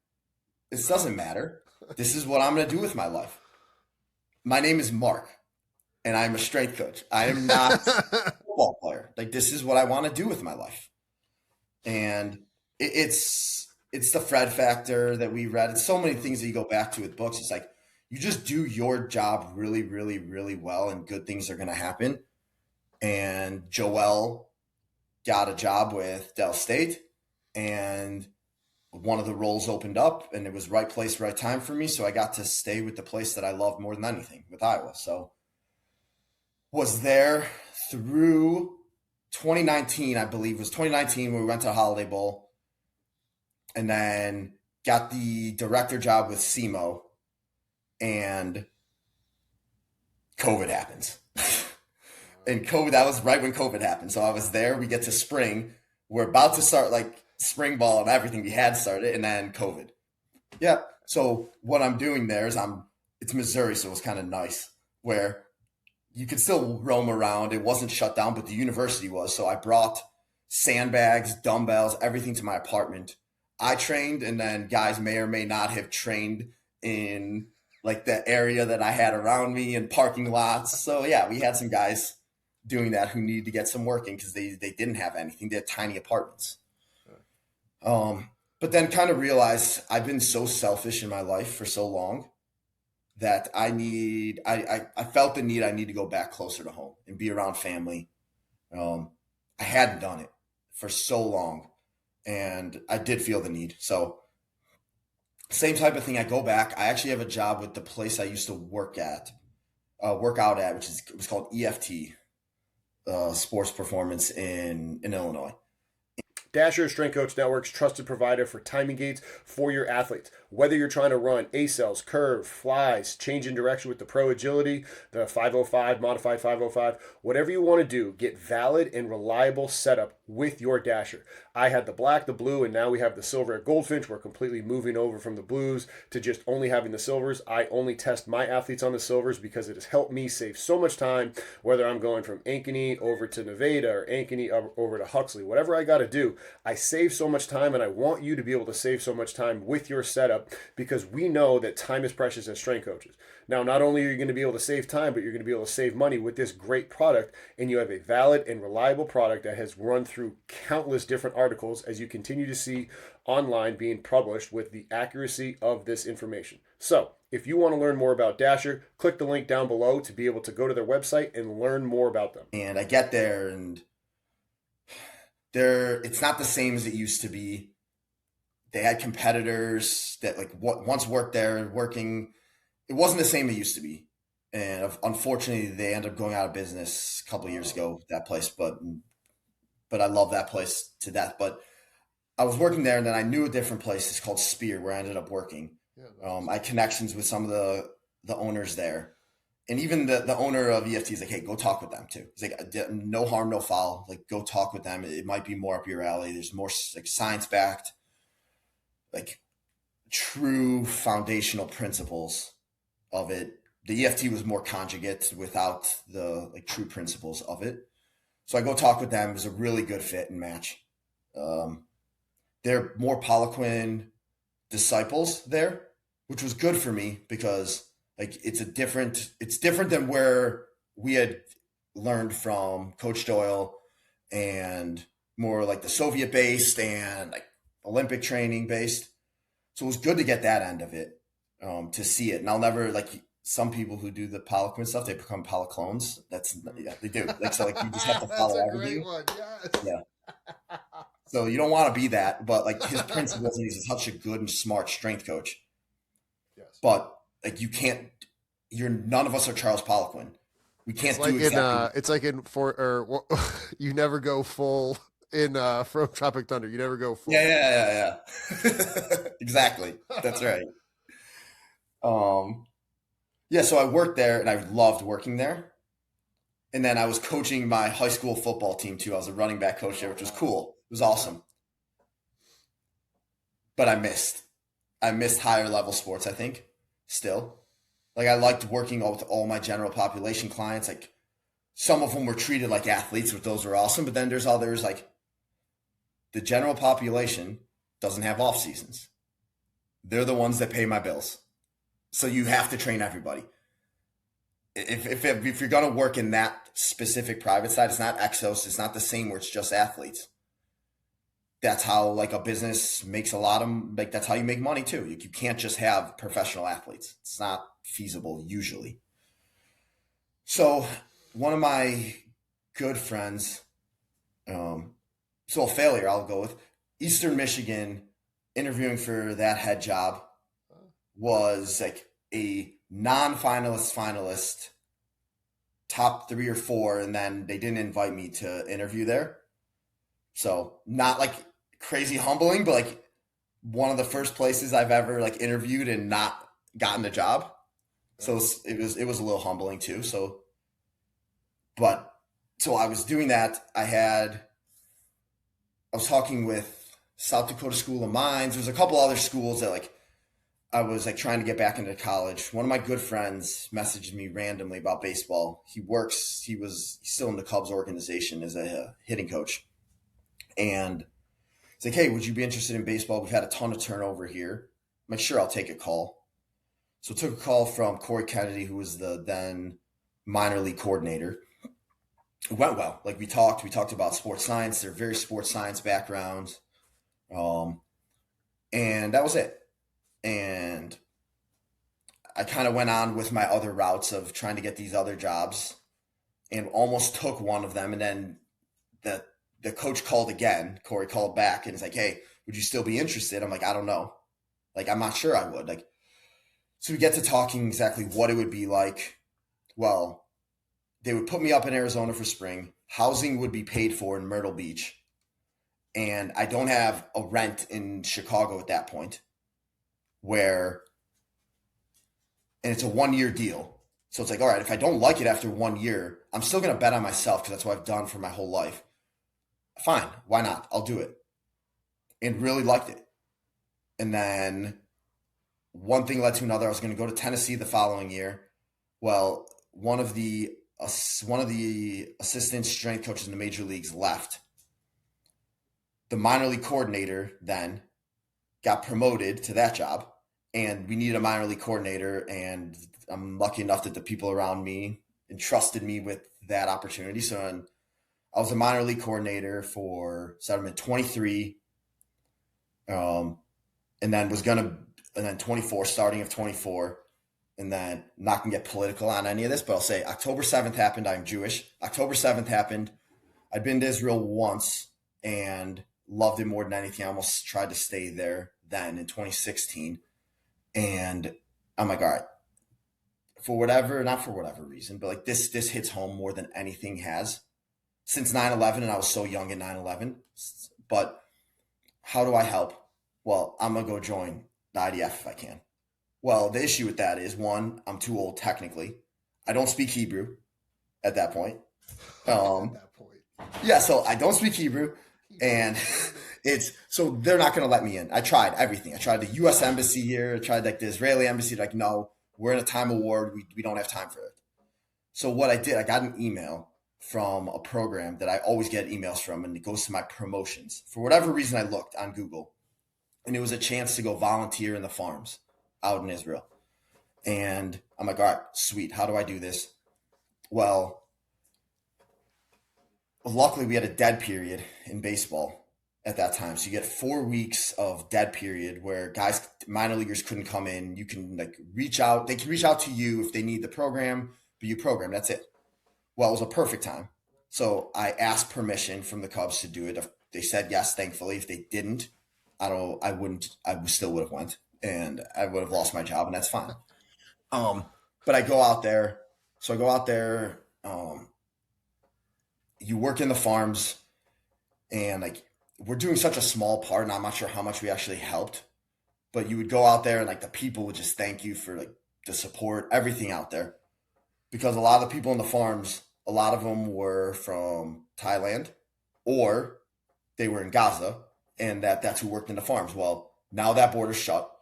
Speaker 3: This doesn't matter. This is what I'm going to do with my life. My name is Mark, and I'm a strength coach. I am not a football player. Like, this is what I want to do with my life. And it's the Fred factor that we read. It's so many things that you go back to with books. It's like, you just do your job really, really, really well, and good things are going to happen. And Joel got a job with Dell State, and one of the roles opened up, and it was right place, right time for me. So I got to stay with the place that I love more than anything, with Iowa. So was there through 2019, I believe it was 2019, when we went to the Holiday Bowl, and then got the director job with SEMO, and COVID happens. And that was right when COVID happened. So I was there. We get to spring. We're about to start like spring ball and everything. We had started, and then COVID. Yeah. So what I'm doing there is it's Missouri, so it was kind of nice where you could still roam around. It wasn't shut down, but the university was. So I brought sandbags, dumbbells, everything to my apartment. I trained, and then guys may or may not have trained in like the area that I had around me and parking lots. So yeah, we had some guys doing that who needed to get some work in, because they didn't have anything. They had tiny apartments. But then kind of realized I've been so selfish in my life for so long that I felt the need. I need to go back closer to home and be around family. I hadn't done it for so long, and I did feel the need. So same type of thing. I go back. I actually have a job with the place I used to work out at, which was called EFT, Sports Performance in Illinois.
Speaker 1: Dasher is Strength Coach Network's trusted provider for timing gates for your athletes. Whether you're trying to run A-cells, curve, flies, change in direction with the Pro Agility, the 505, modified 505, whatever you want to do, get valid and reliable setup with your Dasher. I had the black, the blue, and now we have the silver at Goldfinch. We're completely moving over from the blues to just only having the silvers. I only test my athletes on the silvers because it has helped me save so much time, whether I'm going from Ankeny over to Nevada or Ankeny over to Huxley. Whatever I got to do, I save so much time, and I want you to be able to save so much time with your setup because we know that time is precious as strength coaches. Now, not only are you going to be able to save time, but you're going to be able to save money with this great product, and you have a valid and reliable product that has run through countless different articles, as you continue to see online being published with the accuracy of this information. So, if you want to learn more about Dasher, click the link down below to be able to go to their website and learn more about them.
Speaker 3: And I get there, and it's not the same as it used to be. They had competitors that once worked there working. It wasn't the same it used to be. And unfortunately, they ended up going out of business a couple of years ago, that place. But I love that place to death. But I was working there, and then I knew a different place. It's called Spear, where I ended up working. I had connections with some of the owners there. And even the owner of EFT is like, hey, go talk with them too. He's like, no harm, no foul. Like, go talk with them. It might be more up your alley. There's more science-backed, true foundational principles of it. The EFT was more conjugate without the true principles of it. So I go talk with them. It was a really good fit and match. They're more Poliquin disciples there, which was good for me because it's different than where we had learned from Coach Doyle, and more like the Soviet based and Olympic training based. So it was good to get that end of it, to see it. And I'll never some people who do the Poliquin stuff, they become Policlones. They do. You just have to follow everything.
Speaker 1: Yes.
Speaker 3: Yeah. So you don't want to be that, but his principles, and he's such a good and smart strength coach.
Speaker 1: Yes.
Speaker 3: But you can't. None of us are Charles Poliquin. We can't do exactly.
Speaker 1: It's like you never go full in from Tropic Thunder. You never go full.
Speaker 3: Yeah. Exactly. That's right. Yeah. So I worked there, and I loved working there. And then I was coaching my high school football team too. I was a running back coach there, which was cool. It was awesome. But I missed higher level sports, I think, still. I liked working with all my general population clients. Some of them were treated like athletes, but those were awesome. But then there's others, the general population doesn't have off seasons. They're the ones that pay my bills. So you have to train everybody. If you're going to work in that specific private side, it's not Exos. It's not the same where it's just athletes. That's how a business makes a lot of, that's how you make money too. You can't just have professional athletes. It's not feasible usually. So one of my good friends, so a failure I'll go with, Eastern Michigan, interviewing for that head job, was a non-finalist, top 3 or 4, and then they didn't invite me to interview there. So not crazy humbling, but one of the first places I've ever interviewed and not gotten the job. So it was a little humbling too. So I was doing that. I was talking with South Dakota School of Mines. There's a couple other schools that I was trying to get back into college. One of my good friends messaged me randomly about baseball. He's still in the Cubs organization as a hitting coach. And he's like, hey, would you be interested in baseball? We've had a ton of turnover here. I'm like, sure, I'll take a call. So I took a call from Corey Kennedy, who was the then minor league coordinator. It went well. We talked about sports science. They're very sports science backgrounds. And that was it. And I kind of went on with my other routes of trying to get these other jobs, and almost took one of them. And then the coach called again. Corey called back and is like, hey, would you still be interested? I'm like, I don't know. I'm not sure I would. So we get to talking exactly what it would be like. Well, they would put me up in Arizona for spring. Housing would be paid for in Myrtle Beach. and I don't have a rent in Chicago at that point and it's a 1-year deal. So it's like, all right, if I don't like it after 1 year, I'm still going to bet on myself because that's what I've done for my whole life. Fine. Why not? I'll do it. And really liked it. And then one thing led to another. I was going to go to Tennessee the following year. Well, one of the assistant strength coaches in the major leagues left. The minor league coordinator then got promoted to that job, and we needed a minor league coordinator, and I'm lucky enough that the people around me entrusted me with that opportunity. So I was a minor league coordinator started at 23, and then 24, starting of 24. And then I'm not going to get political on any of this, but I'll say October 7th happened. I'm Jewish. October 7th happened. I'd been to Israel once and loved it more than anything. I almost tried to stay there then in 2016. And I'm like, all right, not for whatever reason, but like this hits home more than anything has since 9/11. And I was so young at 9/11. But how do I help? Well, I'm going to go join the IDF if I can. Well, the issue with that is, one, I'm too old technically. I don't speak Hebrew at that point. Yeah, so I don't speak Hebrew, and so they're not going to let me in. I tried everything. I tried the U.S. embassy here. I tried like the Israeli embassy. Like, no, we're in a time of war. We don't have time for it. So what I did, I got an email from a program that I always get emails from, and it goes to my promotions. For whatever reason, I looked on Google, and it was a chance to go volunteer in the farms out in Israel. And I'm like, all right, sweet. How do I do this? Well, luckily we had a dead period in baseball at that time. So you get 4 weeks of dead period where minor leaguers couldn't come in. You can reach out. They can reach out to you if they need the program, but you program. That's it. Well, it was a perfect time. So I asked permission from the Cubs to do it. If they said yes, thankfully. If they didn't, I still would have went. And I would have lost my job, and that's fine. But I go out there. So I go out there. You work in the farms, and we're doing such a small part, and I'm not sure how much we actually helped. But you would go out there, and the people would just thank you for the support, everything out there, because a lot of the people in the farms, a lot of them were from Thailand, or they were in Gaza, and that's who worked in the farms. Well, now that border's shut.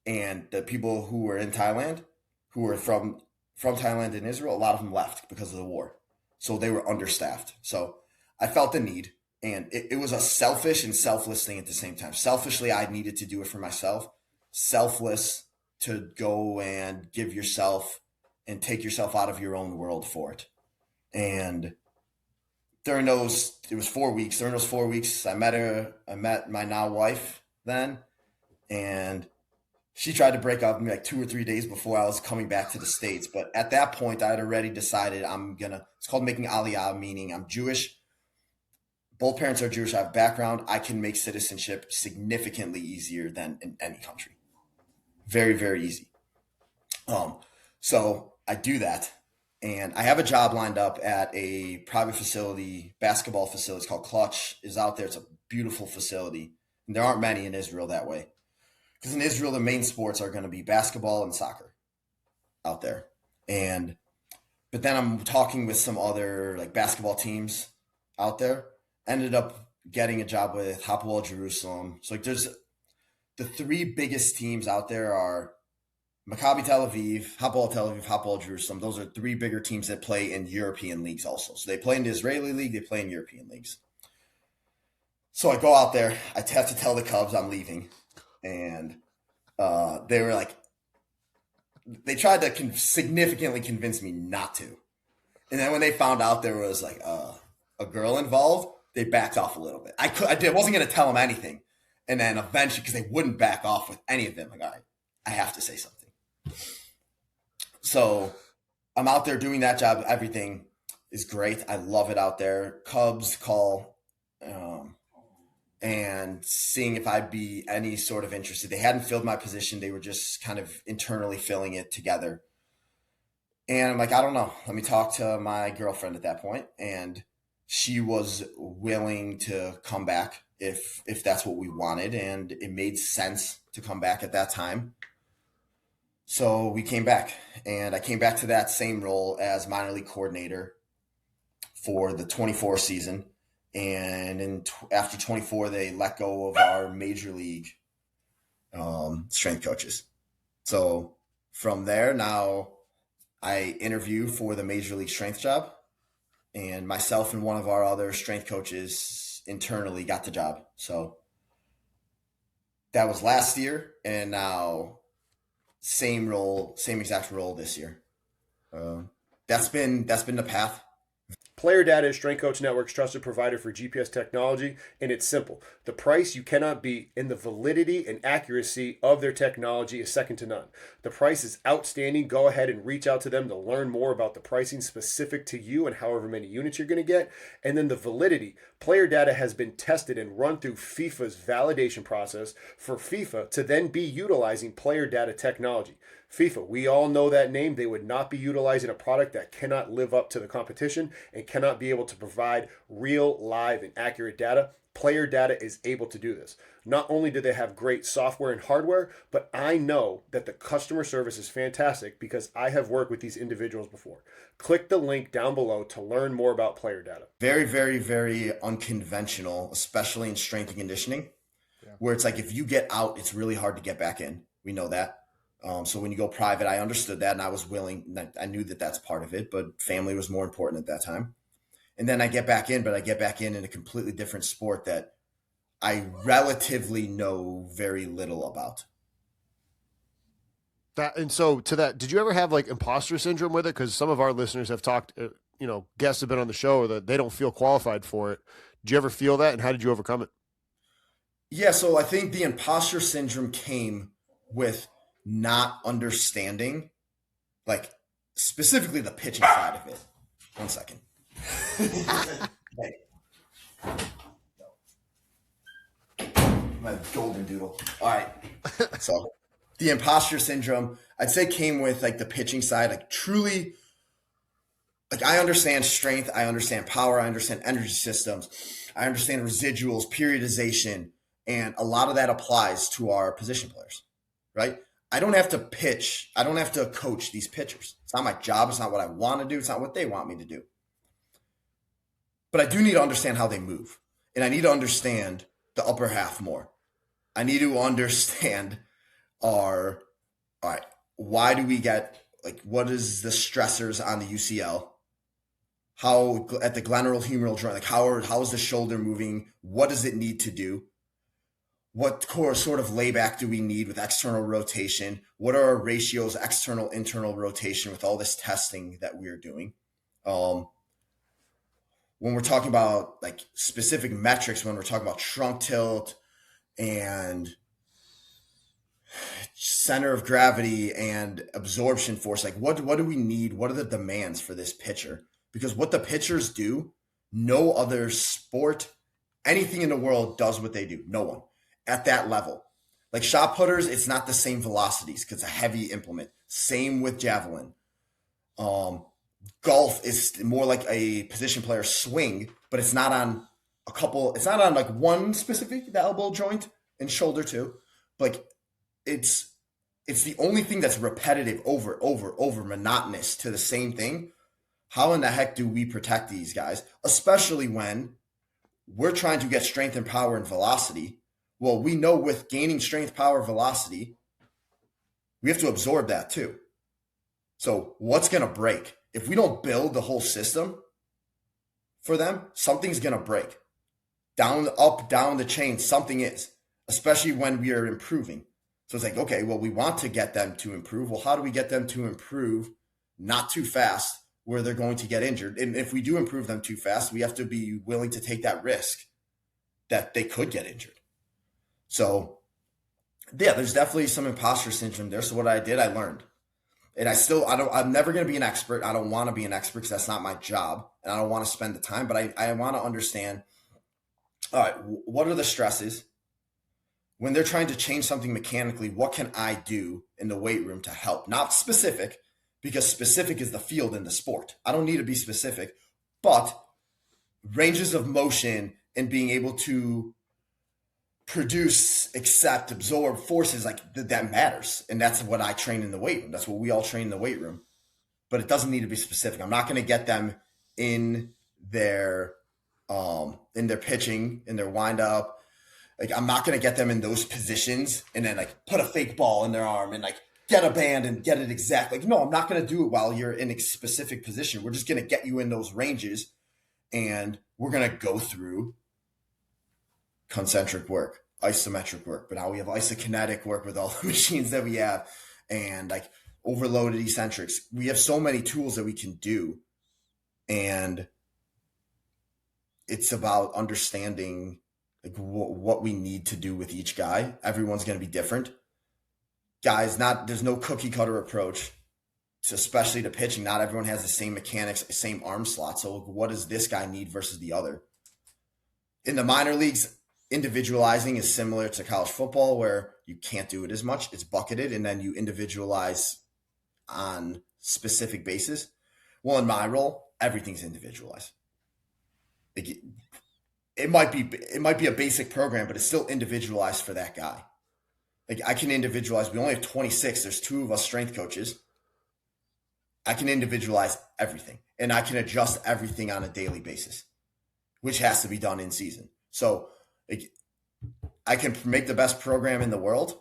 Speaker 3: And the people who were in Thailand, who were from Thailand and Israel, a lot of them left because of the war. So they were understaffed. So I felt the need. And it was a selfish and selfless thing at the same time. Selfishly, I needed to do it for myself. Selfless, to go and give yourself and take yourself out of your own world for it. And it was 4 weeks. During those 4 weeks, I met my now wife then. And she tried to break up with me 2 or 3 days before I was coming back to the States. But at that point, I had already decided it's called making Aliyah, meaning I'm Jewish. Both parents are Jewish. I have background. I can make citizenship significantly easier than in any country. Very, very easy. So I do that. And I have a job lined up at a private facility, basketball facility. It's called Clutch. Is out there. It's a beautiful facility. And there aren't many in Israel that way. Because in Israel, the main sports are going to be basketball and soccer out there. But then I'm talking with some other basketball teams out there. Ended up getting a job with Hapoel Jerusalem. So there's the 3 biggest teams out there are Maccabi Tel Aviv, Hapoel Jerusalem. Those are 3 bigger teams that play in European leagues also. So they play in the Israeli league, they play in European leagues. So I go out there. I have to tell the Cubs I'm leaving. And they were they tried to significantly convince me not to. And then when they found out there was a girl involved, they backed off a little bit. I wasn't going to tell them anything. And then eventually, because they wouldn't back off with any of them, all right, I have to say something. So I'm out there doing that job. Everything is great. I love it out there. Cubs call and seeing if I'd be any sort of interested. They hadn't filled my position. They were just kind of internally filling it together. And I'm I don't know. Let me talk to my girlfriend at that point. And she was willing to come back if that's what we wanted, and it made sense to come back at that time. So we came back, and I came back to that same role as minor league coordinator for the 24 season. And after 24, they let go of our major league strength coaches. So from there, now I interview for the major league strength job, and myself and one of our other strength coaches internally got the job. So that was last year, and now same role, same exact role this year. That's been the path.
Speaker 1: Player Data is Strength Coach Network's trusted provider for GPS technology, and it's simple. The price you cannot beat, and the validity and accuracy of their technology is second to none. The price is outstanding. Go ahead and reach out to them to learn more about the pricing specific to you and however many units you're going to get. And then the validity. Player Data has been tested and run through FIFA's validation process for FIFA to then be utilizing Player Data technology. FIFA, we all know that name. They would not be utilizing a product that cannot live up to the competition and cannot be able to provide real, live, and accurate data. Player Data is able to do this. Not only do they have great software and hardware, but I know that the customer service is fantastic because I have worked with these individuals before. Click the link down below to learn more about Player Data.
Speaker 3: Very, very, very unconventional, especially in strength and conditioning, where it's like if you get out, it's really hard to get back in. We know that. So when you go private, I understood that, and I was willing. I knew that that's part of it, but family was more important at that time. And then I get back in, but I get back in a completely different sport that I relatively know very little about.
Speaker 2: And so to that, did you ever have like imposter syndrome with it? Because some of our listeners have talked, guests have been on the show that they don't feel qualified for it. Did you ever feel that, and how did you overcome it?
Speaker 3: Yeah, so I think the imposter syndrome came with not understanding, like specifically the pitching side of it. 1 second. Hey. My golden doodle. All right. So the imposter syndrome, I'd say, came with like the pitching side, like truly, like I understand strength, I understand power, I understand energy systems, I understand residuals, periodization, and a lot of that applies to our position players, right? I don't have to pitch. I don't have to coach these pitchers. It's not my job. It's not what I want to do. It's not what they want me to do. But I do need to understand how they move. And I need to understand the upper half more. I need to understand all right, why do we get, like, what is the stressors on the UCL? How at the glenohumeral joint, like how is the shoulder moving? What does it need to do? What sort of layback do we need with external rotation? What are our ratios, external, internal rotation with all this testing that we're doing? When we're talking about like specific metrics, when we're talking about trunk tilt and center of gravity and absorption force, like what do we need? What are the demands for this pitcher? Because what the pitchers do, no other sport, anything in the world does what they do. No one. At that level. Like shot putters, it's not the same velocities because it's a heavy implement. Same with javelin. Golf is more like a position player swing, but it's not on it's not on like one specific, the elbow joint and shoulder too. Like it's the only thing that's repetitive over, monotonous to the same thing. How in the heck do we protect these guys? Especially when we're trying to get strength and power and velocity. Well, we know with gaining strength, power, velocity, we have to absorb that too. So what's going to break? If we don't build the whole system for them, something's going to break. Down the chain, something is, especially when we are improving. So it's like, okay, well, we want to get them to improve. Well, how do we get them to improve not too fast where they're going to get injured? And if we do improve them too fast, we have to be willing to take that risk that they could get injured. So, yeah, there's definitely some imposter syndrome there. So what I did, I learned. And I'm never going to be an expert. I don't want to be an expert because that's not my job. And I don't want to spend the time. But I want to understand, all right, what are the stresses? When they're trying to change something mechanically, what can I do in the weight room to help? Not specific, because specific is the field in the sport. I don't need to be specific. But ranges of motion and being able to produce, accept, absorb forces, like that matters. And that's what I train in the weight room. That's what we all train in the weight room. But it doesn't need to be specific. I'm not going to get them in their pitching, in their wind up. Like, I'm not going to get them in those positions and then like put a fake ball in their arm and like get a band and get it exact. Like, no, I'm not going to do it while you're in a specific position. We're just going to get you in those ranges, and we're going to go through concentric work, isometric work. But now we have isokinetic work with all the machines that we have, and like overloaded eccentrics. We have so many tools that we can do, and it's about understanding like what we need to do with each guy. Everyone's going to be different. Guys, there's no cookie cutter approach, especially to pitching. Not everyone has the same mechanics, same arm slot. So what does this guy need versus the other? In the minor leagues, individualizing is similar to college football, where you can't do it as much. It's bucketed, and then you individualize on specific basis. Well, in my role, everything's individualized. It might be a basic program, but it's still individualized for that guy. Like, I can individualize. We only have 26. There's 2 of us strength coaches. I can individualize everything, and I can adjust everything on a daily basis, which has to be done in season. So like, I can make the best program in the world.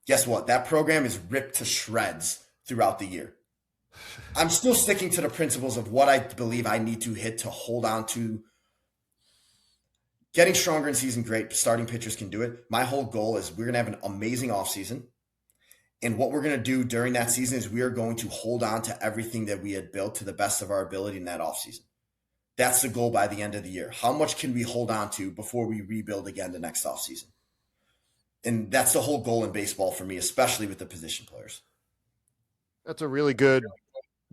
Speaker 3: Guess what? That program is ripped to shreds throughout the year. I'm still sticking to the principles of what I believe I need to hit to hold on to getting stronger in season. Great. Starting pitchers can do it. My whole goal is we're going to have an amazing offseason. And what we're going to do during that season is we are going to hold on to everything that we had built to the best of our ability in that offseason. That's the goal by the end of the year. How much can we hold on to before we rebuild again the next offseason? And that's the whole goal in baseball for me, especially with the position players.
Speaker 2: That's a really good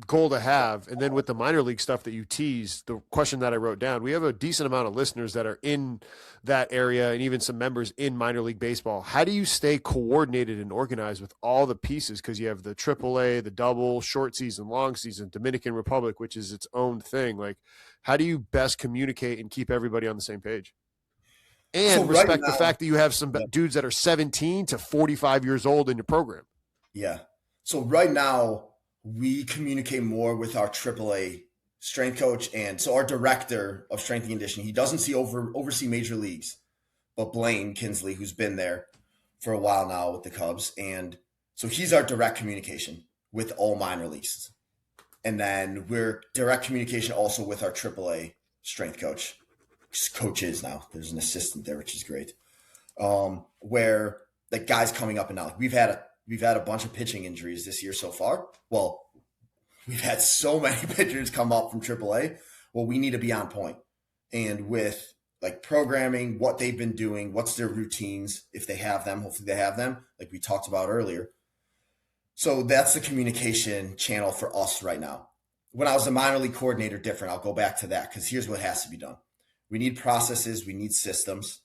Speaker 2: goal to have. And then with the minor league stuff that you teased, the question that I wrote down, we have a decent amount of listeners that are in that area and even some members in minor league baseball. How do you stay coordinated and organized with all the pieces? Because you have the AAA, the double, short season, long season, Dominican Republic, which is its own thing. Like, how do you best communicate and keep everybody on the same page? And respect the fact that you have some dudes that are 17 to 45 years old in your program.
Speaker 3: Yeah. So right now, we communicate more with our AAA strength coach, and so our director of strength and conditioning. He doesn't oversee major leagues, but Blaine Kinsley, who's been there for a while now with the Cubs, and so he's our direct communication with all minor leagues. And then we're direct communication also with our AAA strength coaches now. There's an assistant there, which is great. Where the guys coming up and down, we've had a bunch of pitching injuries this year so far. Well, we've had so many pitchers come up from AAA. Well, we need to be on point. And with like programming, what they've been doing, what's their routines, if they have them, hopefully they have them, like we talked about earlier. So that's the communication channel for us right now. When I was a minor league coordinator, different. I'll go back to that because here's what has to be done. We need processes. We need systems.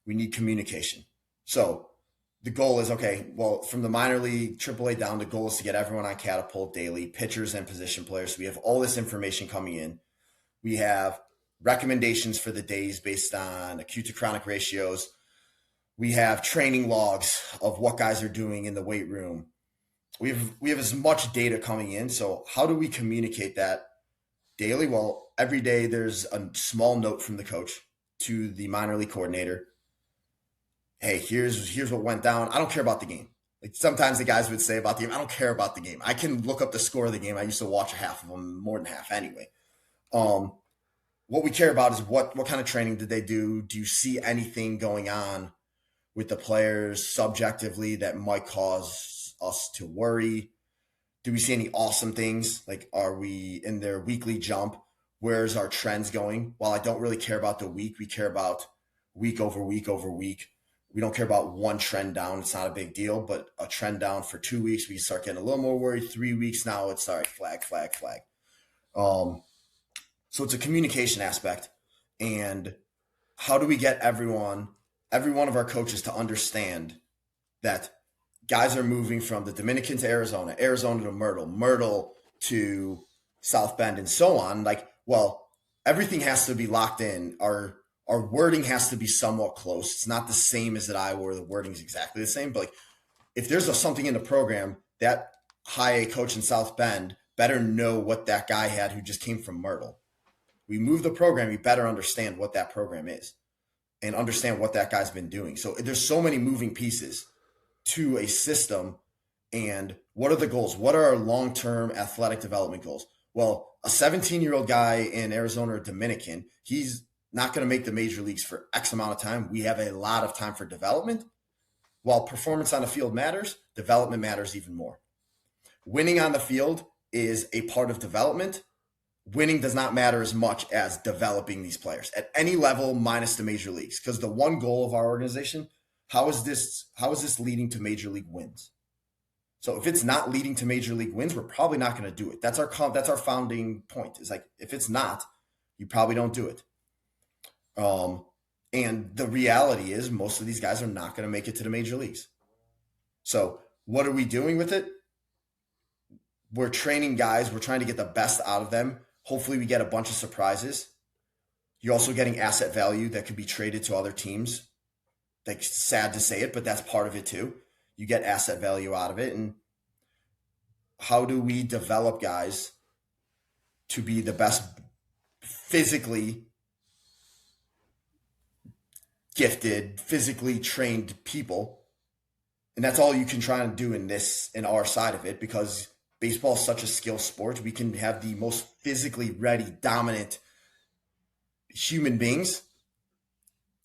Speaker 3: We need communication. So the goal is, okay, well, from the minor league, AAA down, the goal is to get everyone on Catapult daily, pitchers and position players. So we have all this information coming in. We have recommendations for the days based on acute to chronic ratios. We have training logs of what guys are doing in the weight room. We have as much data coming in. So how do we communicate that daily? Well, every day there's a small note from the coach to the minor league coordinator. Hey, here's what went down. I don't care about the game. Like sometimes the guys would say about the game, I don't care about the game. I can look up the score of the game. I used to watch half of them, more than half anyway. What we care about is what kind of training did they do? Do you see anything going on with the players subjectively that might cause us to worry? Do we see any awesome things? Like, are we in their weekly jump? Where's our trends going? While I don't really care about the week, we care about week over week over week. We don't care about one trend down. It's not a big deal, but a trend down for 2 weeks, we start getting a little more worried. 3 weeks now, it's all right, flag. So it's a communication aspect. And how do we get every one of our coaches to understand that guys are moving from the Dominican to Arizona to Myrtle to South Bend, and so on. Like, well, everything has to be locked in. Our our wording has to be somewhat close. It's not the same as at Iowa where the wording is exactly the same, but like if there's something in the program, that high A coach in South Bend better know what that guy had who just came from Myrtle. We move the program, you better understand what that program is and understand what that guy's been doing. So there's so many moving pieces to a system. And what are the goals? What are our long-term athletic development goals? Well, a 17-year-old guy in Arizona or Dominican, he's not going to make the major leagues for X amount of time. We have a lot of time for development. While performance on the field matters, development matters even more. Winning on the field is a part of development. Winning does not matter as much as developing these players at any level minus the major leagues. Because the one goal of our organization, how is this leading to major league wins? So if it's not leading to major league wins, we're probably not going to do it. That's our founding point. Is like, if it's not, you probably don't do it. And the reality is most of these guys are not going to make it to the major leagues. So what are we doing with it? We're training guys. We're trying to get the best out of them. Hopefully we get a bunch of surprises. You're also getting asset value that could be traded to other teams. Like, sad to say it, but that's part of it too. You get asset value out of it. And how do we develop guys to be the best physically gifted, physically trained people? And that's all you can try and do in our side of it, because baseball is such a skill sport. We can have the most physically ready, dominant human beings,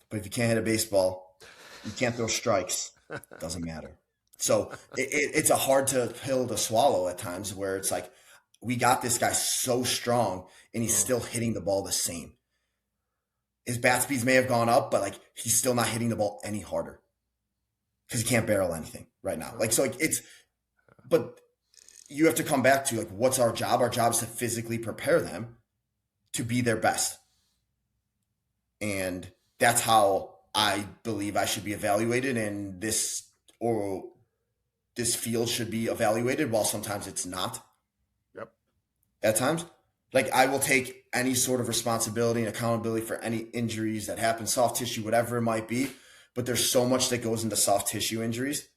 Speaker 3: but if you can't hit a baseball, you can't throw strikes, it doesn't matter. So it's a hard pill to swallow at times, where it's like, we got this guy so strong and he's still hitting the ball the same. His bat speeds may have gone up, but like, he's still not hitting the ball any harder because he can't barrel anything right now. Like, so like but you have to come back to like, what's our job? Our job is to physically prepare them to be their best. And that's how I believe I should be evaluated, and this field should be evaluated, while sometimes it's not.
Speaker 2: Yep.
Speaker 3: At times. Like, I will take any sort of responsibility and accountability for any injuries that happen, soft tissue, whatever it might be. But there's so much that goes into soft tissue injuries,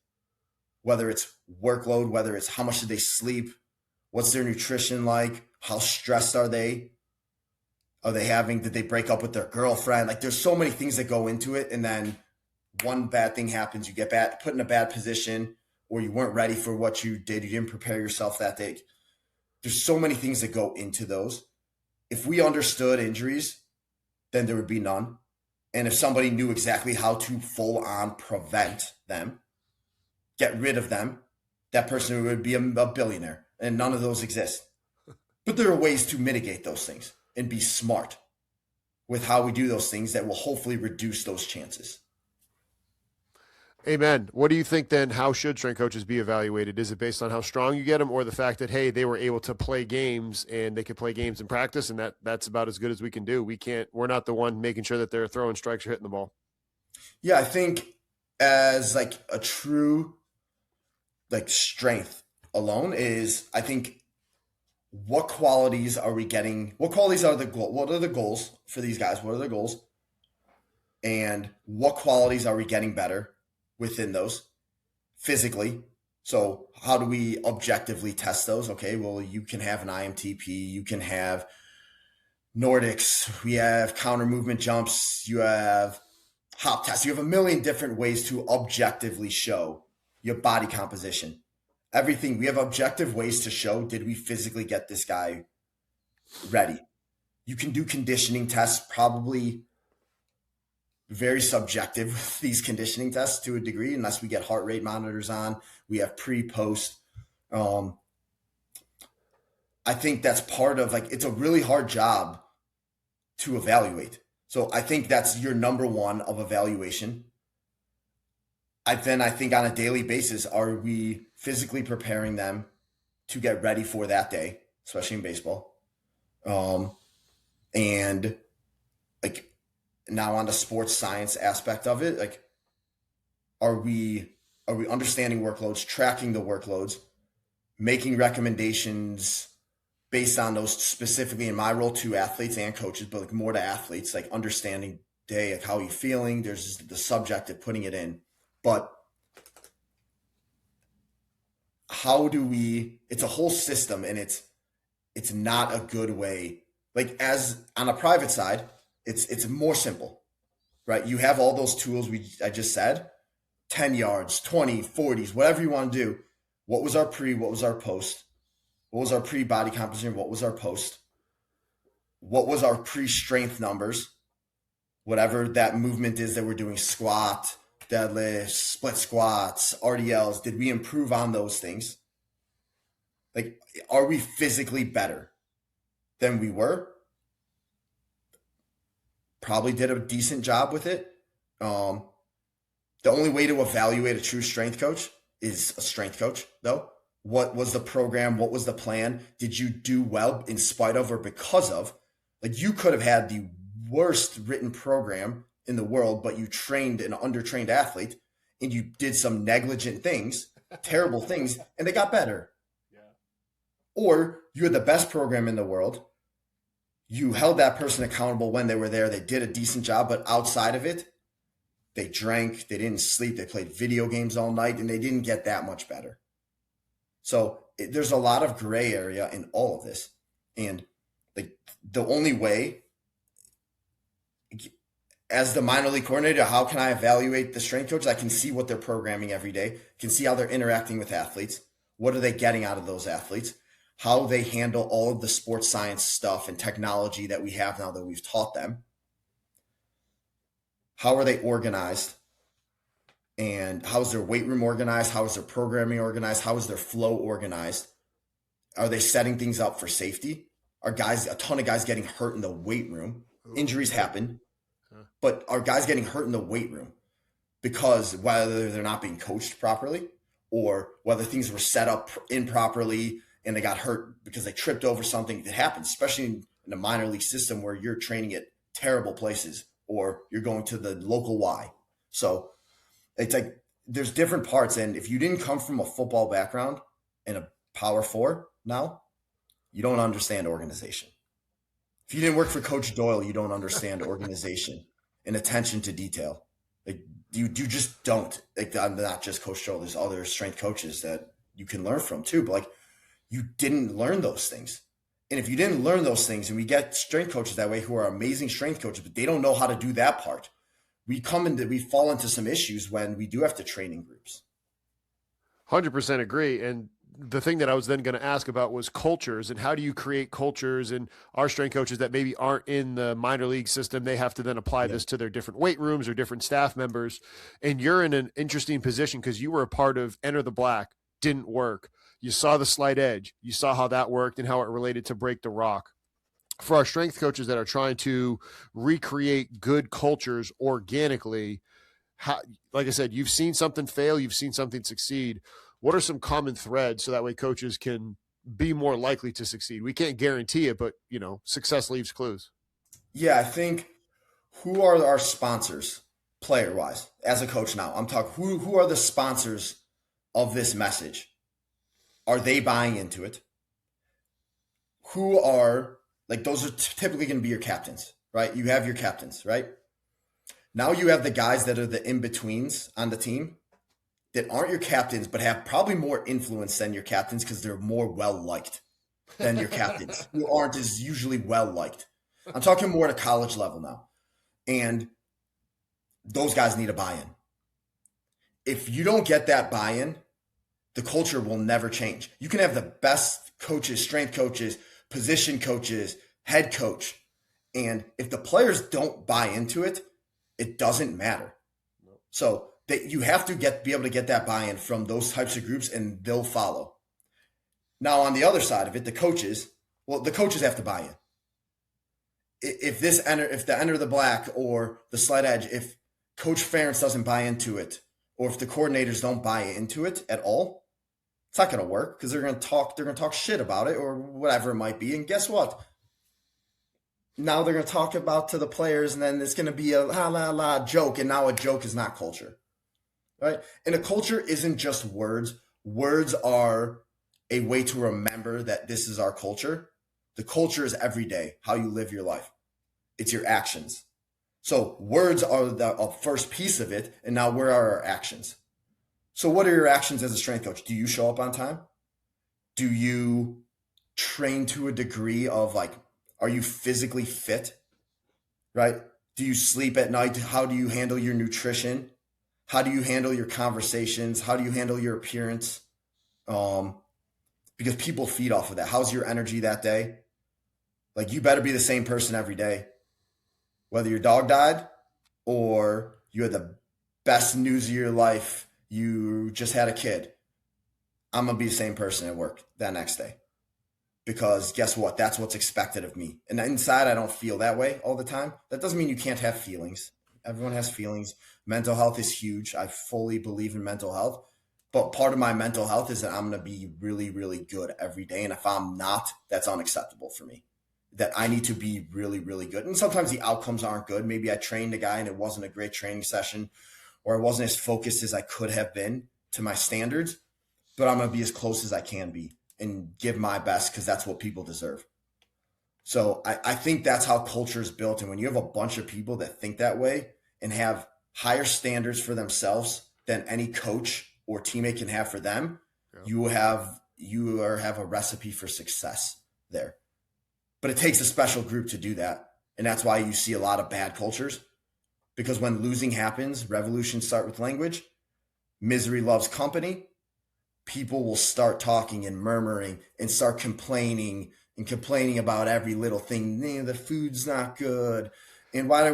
Speaker 3: whether it's workload, whether it's how much did they sleep, what's their nutrition like, how stressed are they? Did they break up with their girlfriend? Like, there's so many things that go into it. And then one bad thing happens, you get put in a bad position, or you weren't ready for what you did. You didn't prepare yourself that day. There's so many things that go into those. If we understood injuries, then there would be none. And if somebody knew exactly how to full on prevent them, get rid of them, that person would be a billionaire. And none of those exist. But there are ways to mitigate those things and be smart with how we do those things that will hopefully reduce those chances.
Speaker 2: Amen. What do you think then? How should strength coaches be evaluated? Is it based on how strong you get them, or the fact that, hey, they were able to play games and they could play games in practice, and that's about as good as we can do? We're not the one making sure that they're throwing strikes or hitting the ball.
Speaker 3: Yeah, I think as like a true like strength alone is, I think, what qualities are we getting? What qualities are what are the goals for these guys? What are their goals? And what qualities are we getting better within those physically? So how do we objectively test those? Okay, well, you can have an IMTP, you can have Nordics, we have counter movement jumps, you have hop tests, you have a million different ways to objectively show your body composition. Everything, we have objective ways to show, did we physically get this guy ready? You can do conditioning tests, probably very subjective with these conditioning tests to a degree, unless we get heart rate monitors on. We have pre-post. I think that's part of, like, it's a really hard job to evaluate. So I think that's your number one of evaluation. I think on a daily basis, are we physically preparing them to get ready for that day, especially in baseball? And like, now on the sports science aspect of it, like, are we understanding workloads, tracking the workloads, making recommendations based on those, specifically in my role to athletes and coaches, but like more to athletes, like understanding day, like how are you feeling? There's just the subject of putting it in. But how do we, it's a whole system, and it's not a good way. Like, as on a private side, it's more simple, right? You have all those tools I just said, 10 yards, 20, 40s, whatever you want to do. What was our pre, what was our post? What was our pre-body composition? What was our post? What was our pre-strength numbers? Whatever that movement is that we're doing, squat, deadlift, split squats, RDLs, did we improve on those things? Like, are we physically better than we were? Probably did a decent job with it. The only way to evaluate a true strength coach is a strength coach, though. What was the program? What was the plan? Did you do well in spite of or because of? Like, you could have had the worst written program in the world, but you trained an undertrained athlete and you did some negligent things, terrible things, and they got better. Yeah. Or you had the best program in the world. You held that person accountable when they were there. They did a decent job, but outside of it, they drank, they didn't sleep, they played video games all night, and they didn't get that much better. So there's a lot of gray area in all of this. And like, the only way, as the minor league coordinator, how can I evaluate the strength coaches? I can see what they're programming every day, can see how they're interacting with athletes. What are they getting out of those athletes? How they handle all of the sports science stuff and technology that we have now that we've taught them. How are they organized? And how is their weight room organized? How is their programming organized? How is their flow organized? Are they setting things up for safety? Are a ton of guys getting hurt in the weight room? Injuries happen, but are guys getting hurt in the weight room because whether they're not being coached properly or whether things were set up improperly and they got hurt because they tripped over something? It happens, especially in a minor league system where you're training at terrible places or you're going to the local Y. So it's like there's different parts. And if you didn't come from a football background and a power four now, you don't understand organization. If you didn't work for Coach Doyle, you don't understand organization and attention to detail. Like, you just don't. Like, I'm not just Coach Doyle. There's other strength coaches that you can learn from too. But like, you didn't learn those things. And if you didn't learn those things, and we get strength coaches that way who are amazing strength coaches, but they don't know how to do that part, we fall into some issues when we do have to train in groups.
Speaker 2: 100% agree. And the thing that I was then going to ask about was cultures, and how do you create cultures? And our strength coaches that maybe aren't in the minor league system, they have to then apply this to their different weight rooms or different staff members. And you're in an interesting position because you were a part of Enter the Black, didn't work. You saw the slight edge. You saw how that worked and how it related to Break the Rock. For our strength coaches that are trying to recreate good cultures organically, like I said, you've seen something fail, you've seen something succeed. What are some common threads so that way coaches can be more likely to succeed? We can't guarantee it, but success leaves clues.
Speaker 3: Yeah, I think who are our sponsors player-wise as a coach now? I'm talking who are the sponsors of this message? Are they buying into it? Who are, like, those are typically going to be your captains, right? You have your captains, right? Now you have the guys that are the in-betweens on the team that aren't your captains, but have probably more influence than your captains because they're more well-liked than your captains, who aren't as usually well-liked. I'm talking more at a college level now. And those guys need a buy-in. If you don't get that buy-in, the culture will never change. You can have the best coaches, strength coaches, position coaches, head coach. And if the players don't buy into it, it doesn't matter. So that you have to be able to get that buy-in from those types of groups, and they'll follow. Now, on the other side of it, the coaches have to buy in. If the Enter the Black or the Slight Edge, if Coach Ferentz doesn't buy into it, or if the coordinators don't buy into it at all, it's not going to work because they're going to talk shit about it or whatever it might be. And guess what? Now they're going to talk about to the players, and then it's going to be a la joke. And now a joke is not culture, right? And a culture isn't just words. Words are a way to remember that this is our culture. The culture is every day, how you live your life. It's your actions. So words are the first piece of it. And now where are our actions? So what are your actions as a strength coach? Do you show up on time? Do you train to a degree of like, are you physically fit? Right? Do you sleep at night? How do you handle your nutrition? How do you handle your conversations? How do you handle your appearance? Because people feed off of that. How's your energy that day? Like, you better be the same person every day. Whether your dog died or you had the best news of your life, you just had a kid, I'm going to be the same person at work that next day. Because guess what? That's what's expected of me. And inside, I don't feel that way all the time. That doesn't mean you can't have feelings. Everyone has feelings. Mental health is huge. I fully believe in mental health. But part of my mental health is that I'm going to be really, really good every day. And if I'm not, that's unacceptable for me. That I need to be really, really good. And sometimes the outcomes aren't good. Maybe I trained a guy and it wasn't a great training session, or I wasn't as focused as I could have been to my standards, but I'm going to be as close as I can be and give my best, because that's what people deserve. So I think that's how culture is built. And when you have a bunch of people that think that way and have higher standards for themselves than any coach or teammate can have for them, you have a recipe for success there. But it takes a special group to do that. And that's why you see a lot of bad cultures, because when losing happens, revolutions start with language. Misery loves company. People will start talking and murmuring and start complaining about every little thing. The food's not good. And why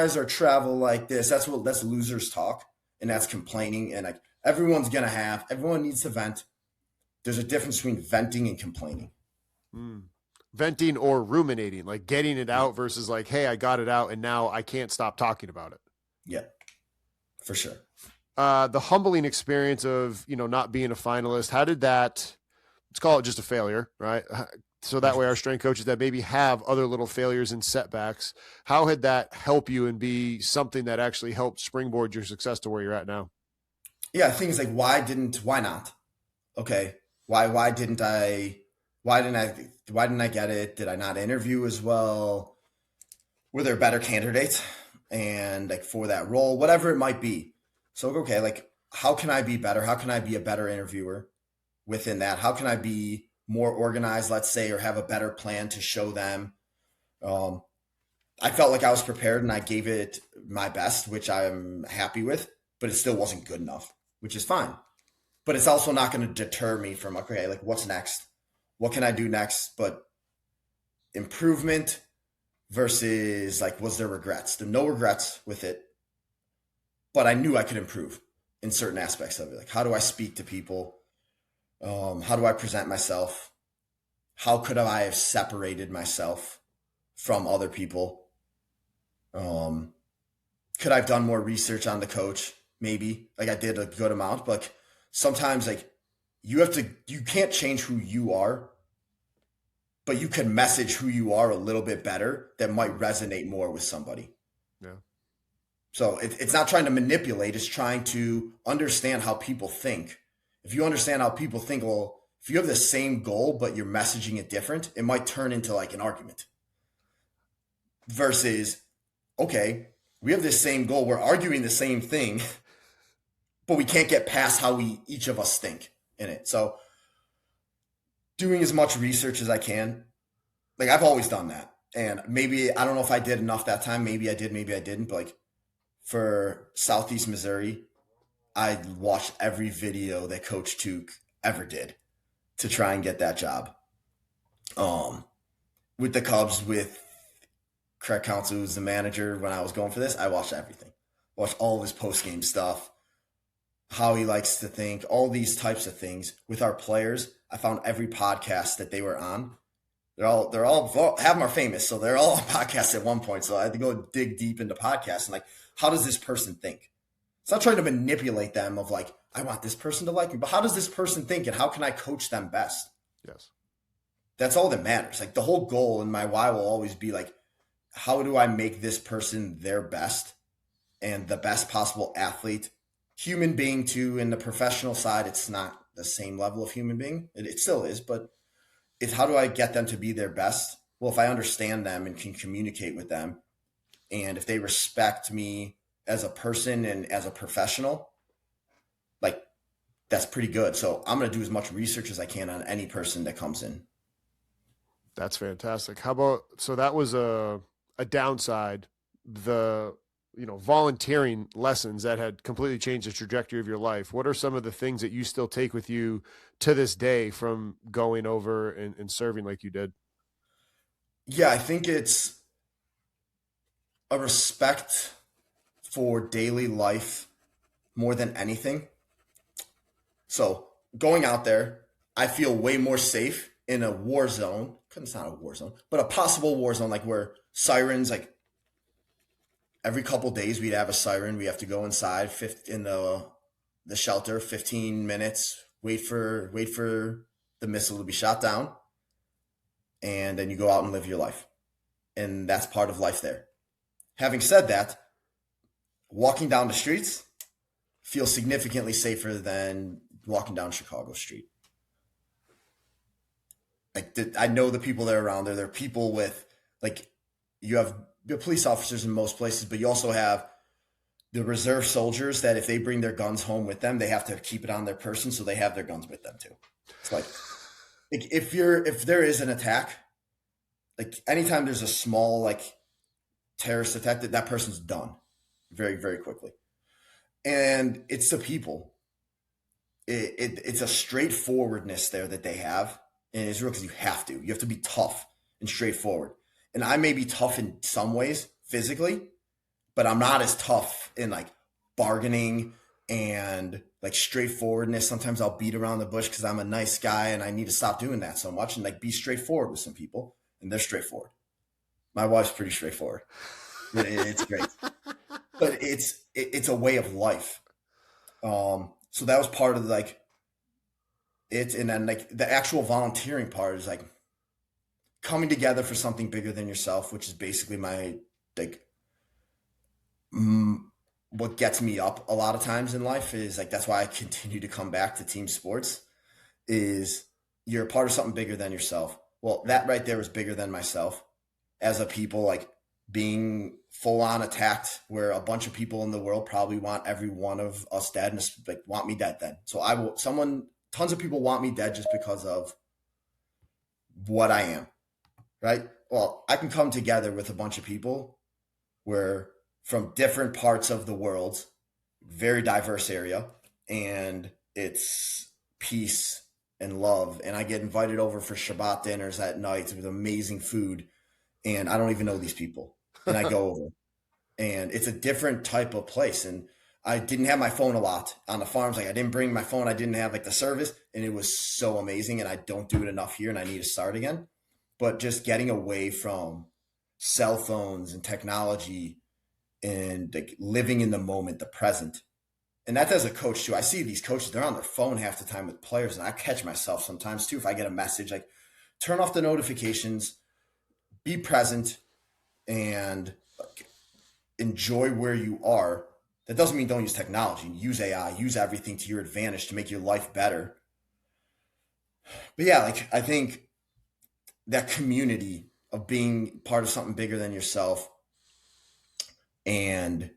Speaker 3: is our travel like this? That's losers talk. And that's complaining. And like, everyone needs to vent. There's a difference between venting and complaining.
Speaker 2: Venting or ruminating, like getting it out versus like, hey, I got it out and now I can't stop talking about it.
Speaker 3: Yeah, for sure.
Speaker 2: The humbling experience of, not being a finalist, how did that, let's call it just a failure, right? So that way our strength coaches that maybe have other little failures and setbacks, how had that help you and be something that actually helped springboard your success to where you're at now?
Speaker 3: Yeah, things like why not? Okay, why didn't I get it? Did I not interview as well? Were there better candidates and like for that role, whatever it might be? So, okay, like, how can I be better? How can I be a better interviewer within that? How can I be more organized, let's say, or have a better plan to show them? I felt like I was prepared and I gave it my best, which I'm happy with, but it still wasn't good enough, which is fine. But it's also not going to deter me from, okay, like, what's next? What can I do next? But improvement versus like, was there regrets? There were no regrets with it, but I knew I could improve in certain aspects of it. Like, how do I speak to people? How do I present myself? How could I have separated myself from other people? Could I have done more research on the coach? Maybe. Like, I did a good amount, but sometimes like you can't change who you are, but you can message who you are a little bit better that might resonate more with somebody.
Speaker 2: Yeah.
Speaker 3: So it's not trying to manipulate, it's trying to understand how people think. If you understand how people think, well, if you have the same goal, but you're messaging it different, it might turn into like an argument. Versus, okay, we have this same goal, we're arguing the same thing, but we can't get past how each of us think in it. So doing as much research as I can, like, I've always done that. And maybe, I don't know if I did enough that time. Maybe I did, maybe I didn't. But like, for Southeast Missouri, I watched every video that Coach Took ever did to try and get that job. With the Cubs, with Craig Counsell, who's the manager when I was going for this, I watched everything. Watched all of his post-game stuff, how he likes to think, all these types of things. With our players, I found every podcast that they were on. They're all half of them are famous, so they're all on podcasts at one point. So I had to go dig deep into podcasts and like, how does this person think? It's not trying to manipulate them of like, I want this person to like me, but how does this person think and how can I coach them best?
Speaker 2: Yes.
Speaker 3: That's all that matters. Like, the whole goal and my why will always be like, how do I make this person their best and the best possible athlete, human being too? In the professional side, it's not the same level of human being. It still is, but it's how do I get them to be their best? Well, if I understand them and can communicate with them And if they respect me as a person and as a professional, like that's pretty good. So I'm going to do as much research as I can on any person that comes in.
Speaker 2: That's fantastic. How about, so that was a downside, the, volunteering lessons that had completely changed the trajectory of your life. What are some of the things that you still take with you to this day from going over and serving like you did?
Speaker 3: Yeah, I think it's a respect for daily life more than anything. So going out there, I feel way more safe in a war zone. It's not a war zone, but a possible war zone, like where sirens, like every couple days we'd have a siren. We have to go inside in the shelter, 15 minutes, wait for the missile to be shot down, and then you go out and live your life. And that's part of life there. Having said that, walking down the streets feels significantly safer walking down Chicago Street. Like I know the people that are around there. There are people with, like, you have the police officers in most places, but you also have the reserve soldiers that if they bring their guns home with them, they have to keep it on their person, so they have their guns with them too. It's like if there is an attack, like anytime there's a small like terrorist attack, that person's done very, very quickly. And it's the people. It's a straightforwardness there that they have in Israel, because you have to be tough and straightforward. And I may be tough in some ways physically, but I'm not as tough in like bargaining and like straightforwardness. Sometimes I'll beat around the bush because I'm a nice guy and I need to stop doing that so much and like be straightforward with some people. And they're straightforward. My wife's pretty straightforward. It's great, but it's a way of life. So that was part of like it. And then like the actual volunteering part is like coming together for something bigger than yourself, which is basically my like what gets me up a lot of times in life is like, that's why I continue to come back to team sports, is you're a part of something bigger than yourself. Well, that right there was bigger than myself as a people, like being full on attacked where a bunch of people in the world probably want every one of us dead and like want me dead then. So tons of people want me dead just because of what I am. Right. Well, I can come together with a bunch of people where from different parts of the world, very diverse area, and it's peace and love. And I get invited over for Shabbat dinners at night with amazing food. And I don't even know these people. And I go over and it's a different type of place. And I didn't have my phone a lot on the farms. Like I didn't bring my phone. I didn't have like the service, and it was so amazing. And I don't do it enough here and I need to start again. But just getting away from cell phones and technology and like living in the moment, the present. And that's as a coach too. I see these coaches, they're on their phone half the time with players. And I catch myself sometimes too. If I get a message, like turn off the notifications, be present, and like, enjoy where you are. That doesn't mean don't use technology. Use AI, use everything to your advantage to make your life better. But yeah, like I think that community of being part of something bigger than yourself, and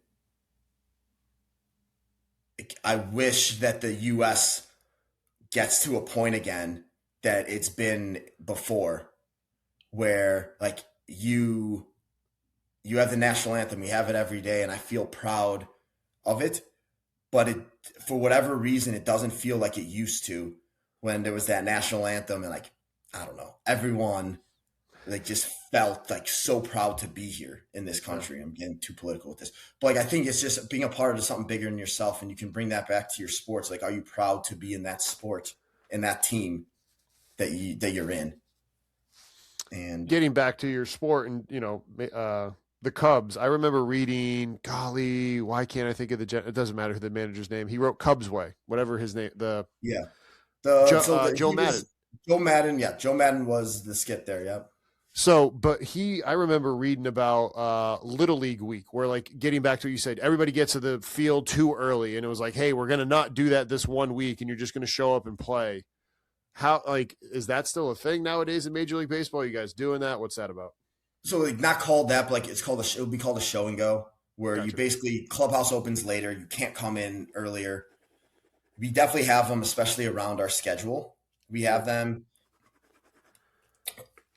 Speaker 3: I wish that the U.S. gets to a point again that it's been before, where like you have the national anthem, we have it every day, and I feel proud of it. But it, for whatever reason, it doesn't feel like it used to when there was that national anthem, and like I don't know, everyone like just felt like so proud to be here in this country. I'm getting too political with this, but like I think it's just being a part of something bigger than yourself, and you can bring that back to your sports. Like, are you proud to be in that sport, in that team that you're in? And
Speaker 2: getting back to your sport, and the Cubs. I remember reading, golly, why can't I think of it doesn't matter who the manager's name. He wrote Cubs Way, whatever his name. Joe Madden.
Speaker 3: Joe Madden, yeah. Joe Madden was the skip there, yeah.
Speaker 2: So, but I remember reading about Little League week, where like getting back to what you said, everybody gets to the field too early, and it was like, hey, we're going to not do that this 1 week, and you're just going to show up and play. How, like, is that still a thing nowadays in Major League Baseball? Are you guys doing that? What's that about?
Speaker 3: So like not called that, but like it's called it would be called a show and go, where you
Speaker 2: Gotcha.
Speaker 3: basically clubhouse opens later. You can't come in earlier. We definitely have them, especially around our schedule. We have them.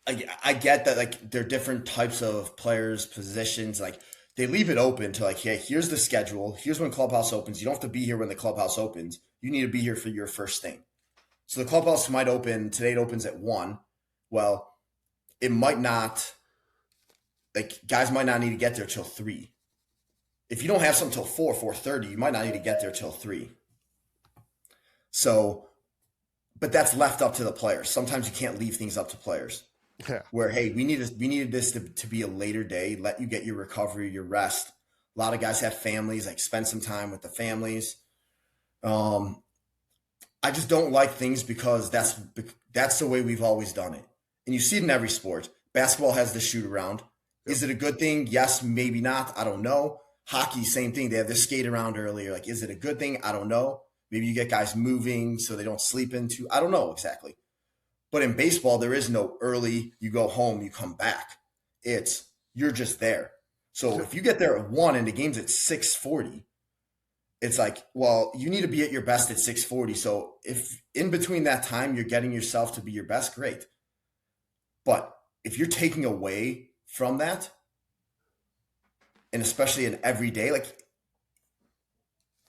Speaker 3: I get that like they're different types of players, positions. Like they leave it open to like, hey, here's the schedule. Here's when clubhouse opens. You don't have to be here when the clubhouse opens. You need to be here for your first thing. So the clubhouse might open today. It opens at 1. Well, it might not. Like guys might not need to get there till 3. If you don't have something till 4:30, you might not need to get there till 3. So, but that's left up to the players. Sometimes you can't leave things up to players.
Speaker 2: Yeah.
Speaker 3: Where hey, we needed this to be a later day. Let you get your recovery, your rest. A lot of guys have families. Like spend some time with the families. I just don't like things because that's the way we've always done it, and you see it in every sport. Basketball has the shoot around. Is it a good thing? Yes, maybe not. I don't know. Hockey, same thing. They have this skate around earlier. Like, is it a good thing? I don't know. Maybe you get guys moving so they don't sleep into. I don't know exactly. But in baseball, there is no early. You go home, you come back. It's you're just there. So if you get there at 1 and the game's at 6:40, it's like, well, you need to be at your best at 6:40. So if in between that time you're getting yourself to be your best, great. But if you're taking away from that, and especially in every day, like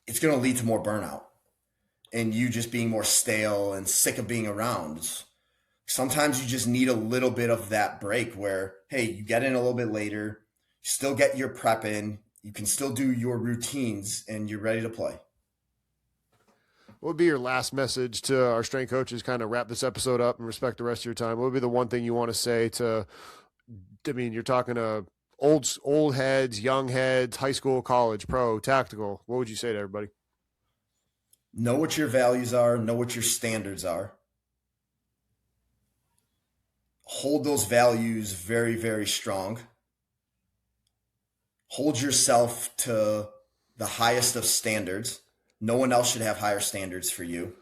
Speaker 3: it's going to lead to more burnout and you just being more stale and sick of being around. Sometimes you just need a little bit of that break where, hey, you get in a little bit later, you still get your prep in, you can still do your routines, and you're ready to play.
Speaker 2: What would be your last message to our strength coaches, kind of wrap this episode up and respect the rest of your time? What would be the one thing you want to say to, I mean, you're talking to old heads, young heads, high school, college, pro, tactical. What would you say to everybody?
Speaker 3: Know what your values are, know what your standards are. Hold those values very, very strong. Hold yourself to the highest of standards. No one else should have higher standards for you.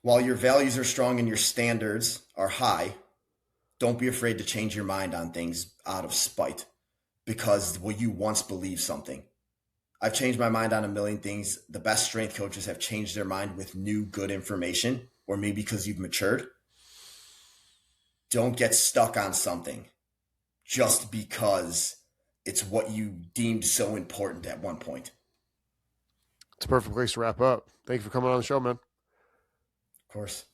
Speaker 3: While your values are strong and your standards are high, don't be afraid to change your mind on things out of spite because you once believed something. I've changed my mind on a million things. The best strength coaches have changed their mind with new good information, or maybe because you've matured. Don't get stuck on something just because it's what you deemed so important at one point.
Speaker 2: It's a perfect place to wrap up. Thank you for coming on the show, man.
Speaker 3: Of course.